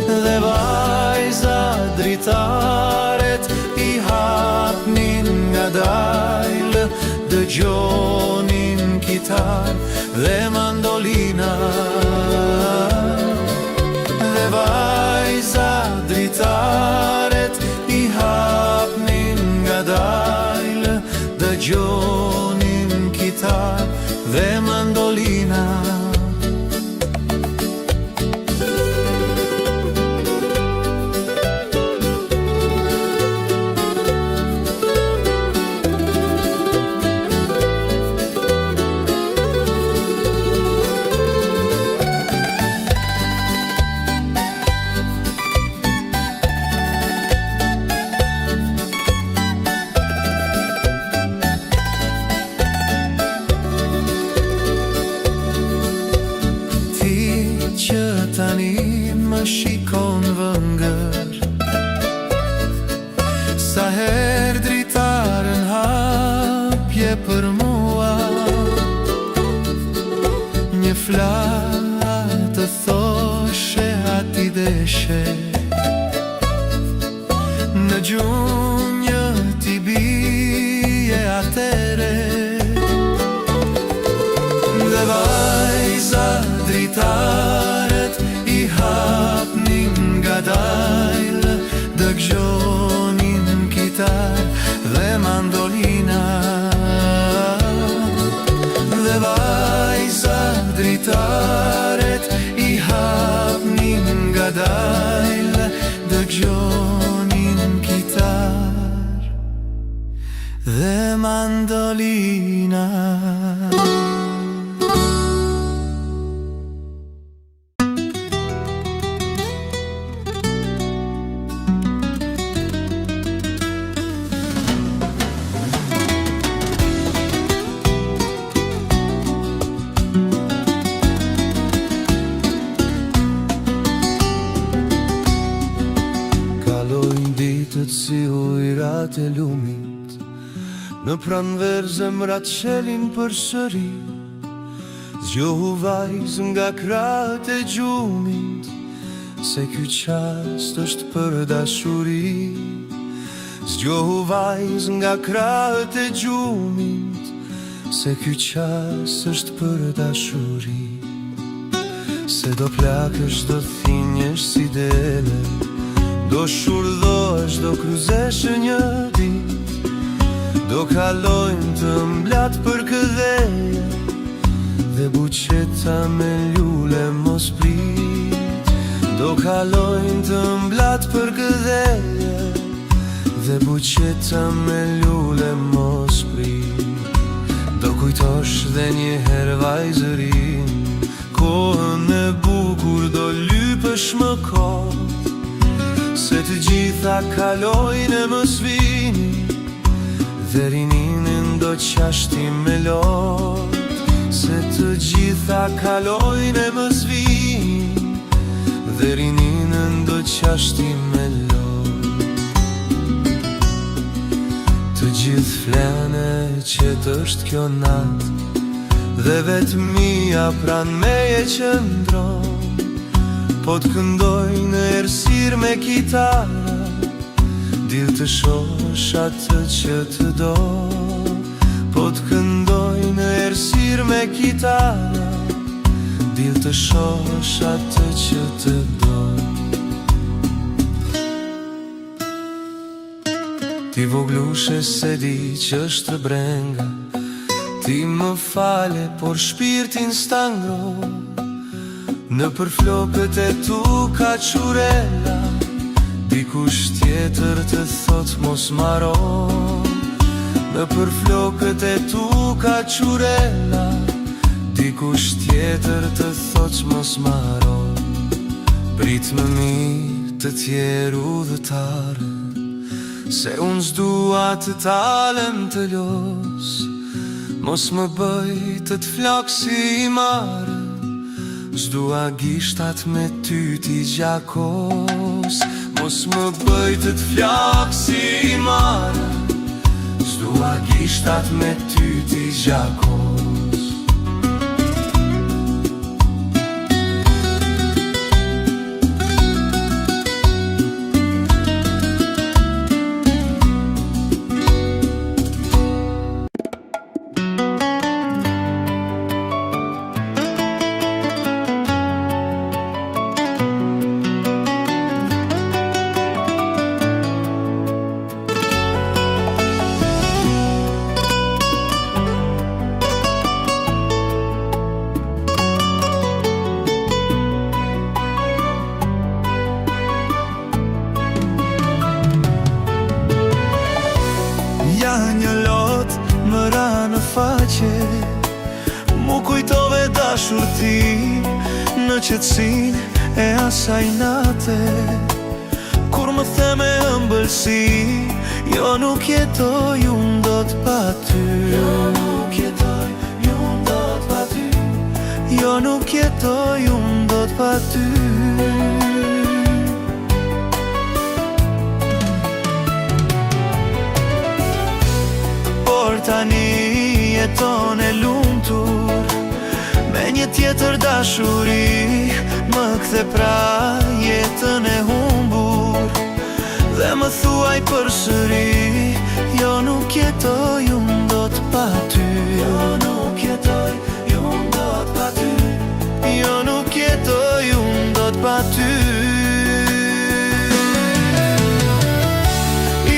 dhe vajza dritaret I hapnin nga dajlë, dëgjonin kitar dhe mandolina. Dhe tani më shikon vëngër. Sa her dritarën hapje për mua, një flatë të thoshe ati deshe, në gjunjë t'i bije atere. Dhe vajza dritaret i hapnin nga dajlë, dëgjonin kitar dhe mandolina. Dhe vajza dritaret i hapnin nga dajlë, dëgjonin kitar dhe mandolina. Si ujrat e lumit, në pranver zemrat shelin për sëri. Zgjohu vajzë nga krahët e gjumit, se ky qast është për dashuri. Zgjohu vajzë nga krahët e gjumit, se ky qast është për dashuri. Se do plakësh, do thinjesh si dele, do shurdhosh, do kryzesh një dit, do kalojnë të mblat për këdheje, dhe buqeta me lule mos prit. Do kalojnë të mblat për këdheje, dhe buqeta me lule mos prit. Do kujtosh dhe një her vajzërin, kohën e bukur do lypësh më kot, se të gjitha kalojnë e mos vini, dhe rininin do qashti me lot. Se të gjitha kalojnë e mos vini, dhe rininin do qashti me lot. Të gjithë flene që t'është kjo nat, dhe vetë mia pran meje qëndron. Po t'këndoj në ersir me kitara, dil të shosh atë që të do. Po t'këndoj në ersir me kitara, dil të shosh atë që të do. Ti voglushe se di që është brenga, ti më fale por shpirtin stangro. Në për flokët e tu ka qurela, dikush tjetër të thot mos maron. Në për flokët e tu ka qurela, dikush tjetër të thot mos maron. Prit më mirë të tjeru dhe tare, se unë s'dua të talem të los. Mos më bëj të t'flok si i mare, s'dua gishtat me ty t'i gjakos. Mos më bëj të t'flok si i mare, s'dua gishtat me ty t'i gjakos. Mu kujtove dashur ti në qetësin e asaj nate, kur më the me ëmbëlsi, jo nuk jetoj unë dot pa ty. Jo nuk jetoj unë dot pa ty. Jo nuk jetoj unë dot pa ty. jeton e lumtur, me një tjetër dashuri, më kthe pra jetën e humbur. Dhe më thuaj përsëri, jo nuk jetoj unë dot pa ty. Jo nuk jetoj unë dot pa ty. Jo nuk jetoj unë dot pa ty.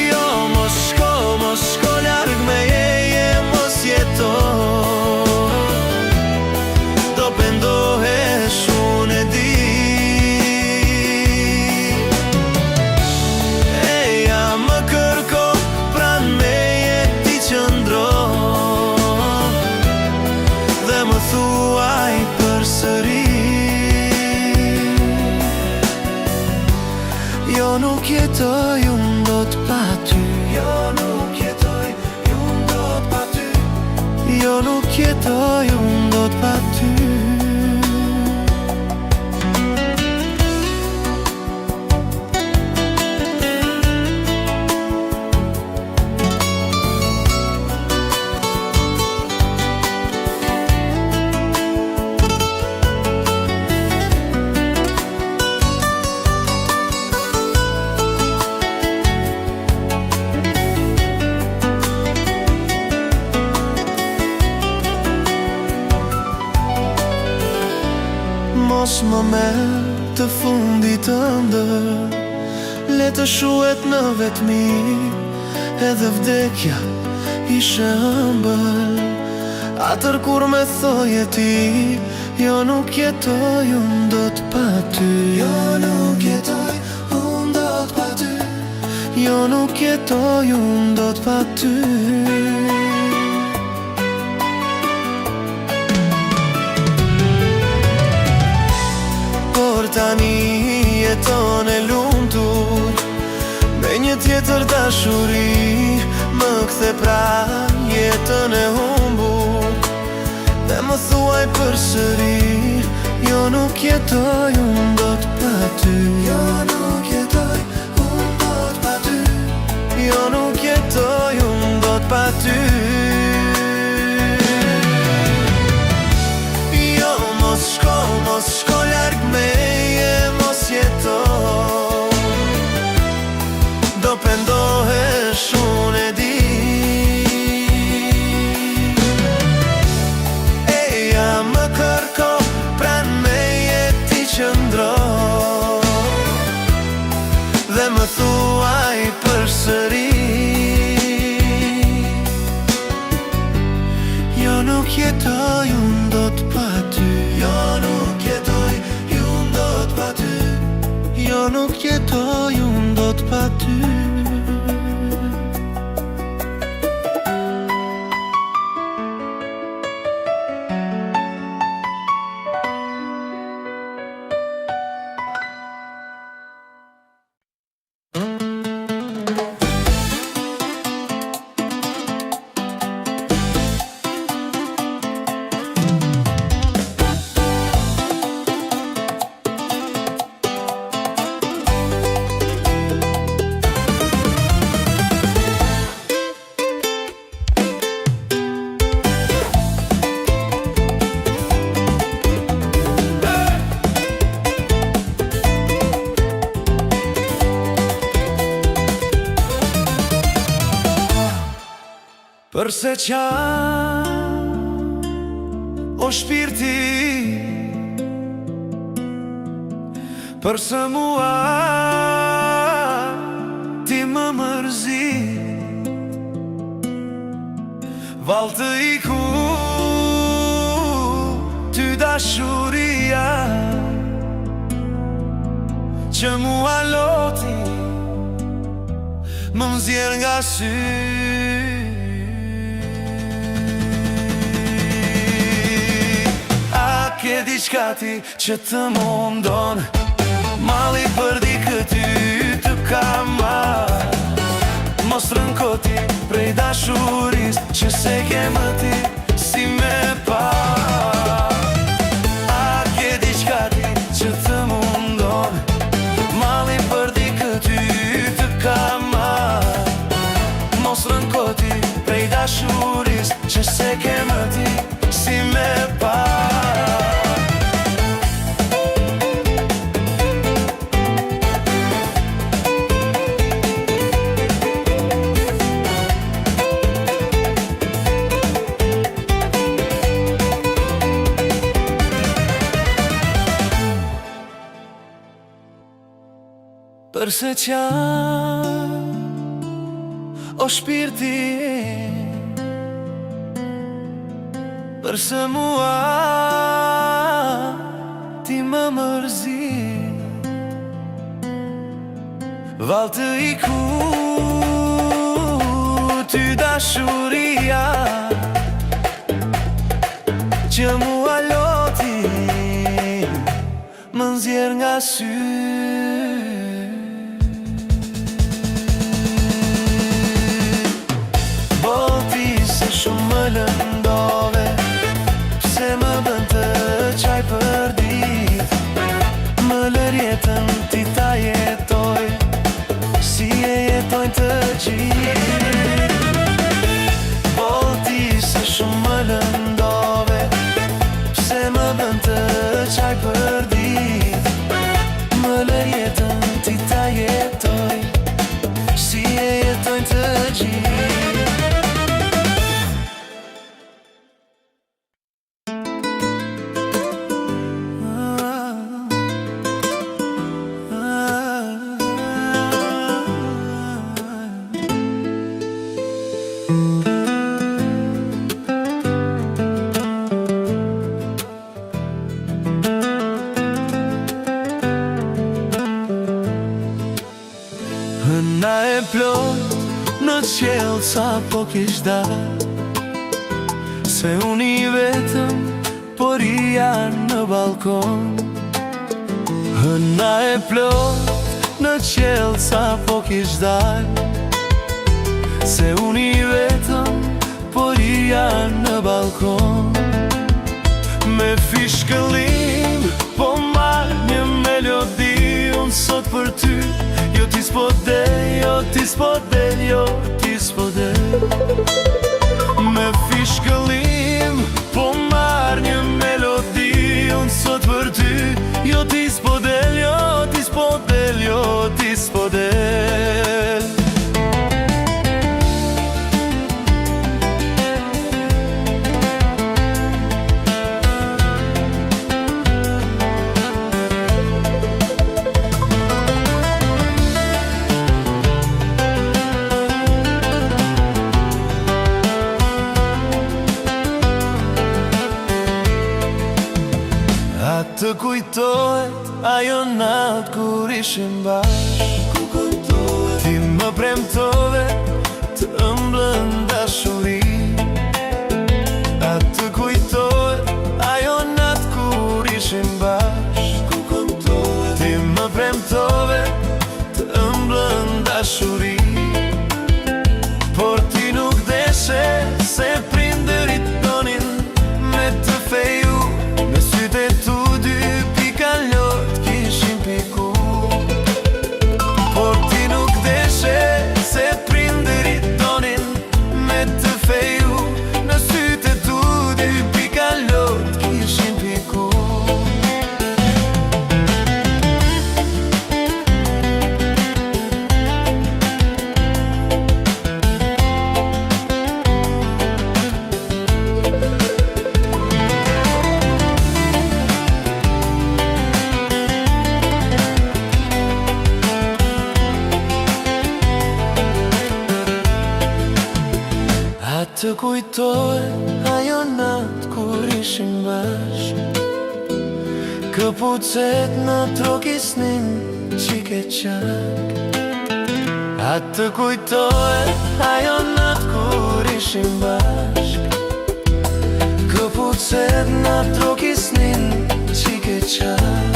Jo mos shko larg meje, mos jeto. Do pendohesh unë e di. Thuaj përsëri, jo nuk jetoj unë dot pa ty. Jo nuk jetoj unë dot pa ty. Jo nuk jetoj unë dot pa ty. Mos më merr të fundit të ndër, le të shuhet në vetmi, edhe vdekja ishe ëmbël. Atër kur me thoje ti, jo nuk jetoj unë dot pa ty. Jo nuk jetoj unë dot pa ty. Jo nuk jetoj unë dot pa ty. Tani jeton e lumtur, me një tjetër dashuri, më kthe pra jetën e humbur. Dhe më thuaj përsëri, jo nuk jetoj unë dot pa ty. Jo nuk jetoj unë dot pa ty. Jo nuk jetoj unë dot pa ty. Jo mos shko larg meje, mos jeto. Do pendohesh unë e di. Eja më kërko, pran meje ti qëndro. Dhe më thuaj përsëri, jo nuk jetoj unë dot pa ty. Jo nuk jetoj unë dot pa ty. Jo nuk jetoj unë dot pa ty. Përse qa o shpirti, përse mua ti më mërzi. Val të iku ty dashuria, që mua loti më nxjerr nga sy. Ke diçka ti që të mundon, mali për di këty të kam marr. Mos rënkoti prej dashuris që se ke më ti si me pa. A ke diçka ti që të mundon, mali për di këty të kam marr. Mos rënkoti prej dashuris që që se ke më ti si me pa. Përse qa o shpirti përse mua ti më mërzi val të iku ty dashuria që mua loti më nxjerr nga sy. Shumë më lëndove, pse më bën të qaj për dit, më lër jetën ti ta jetoj, si e jetojnë të gjithë. Po ti se shumë më lëndove, pse më bën të qaj për dit, më lër jetën ti ta jetoj, si e jetojnë të gjithë. Na e plot në qelë sa po kish da, se unë i vetëm por i janë në balkon. Na e plot në qelë sa po kish da, se unë i vetëm por i janë në balkon. Me fishkëllim po marrë një melodi unë sot për ty. Jo ti s'po del, jo ti s'po del, jo ti s'po del. Me fishkëllim po marrë një melodi unë sot për ty. Jo ti s'po del, jo ti s'po del, jo ti s'po del. Të kujtohet ajo natë kur ishim bashk, ti më premtove të ëmblën dashuri. A të kujtohet ajo natë kur ishim bashk, ti më premtove të ëmblën dashuri. Por ti nuk deshe se prindërit donin me të feju në sytë e tu. Të kujtohet ajo natë kur ishim bashk, këpucet në trokisnin qike qak. A të kujtohet ajo natë kur ishim bashk, këpucet në trokisnin qike qak.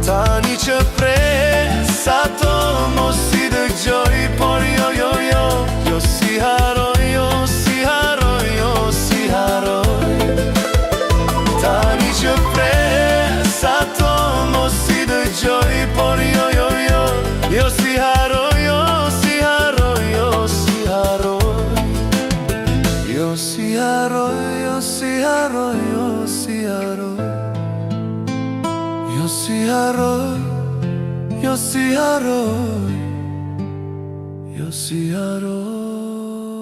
Tani që presa to mos si dëgjoj, por jo jo jo, jo si haroj. Tani që presa to mos si dëgjoj, por jo jo jo, jo si haroj, jo si haroj, jo si haroj, jo si haroj, jo si haroj, jo si haroj.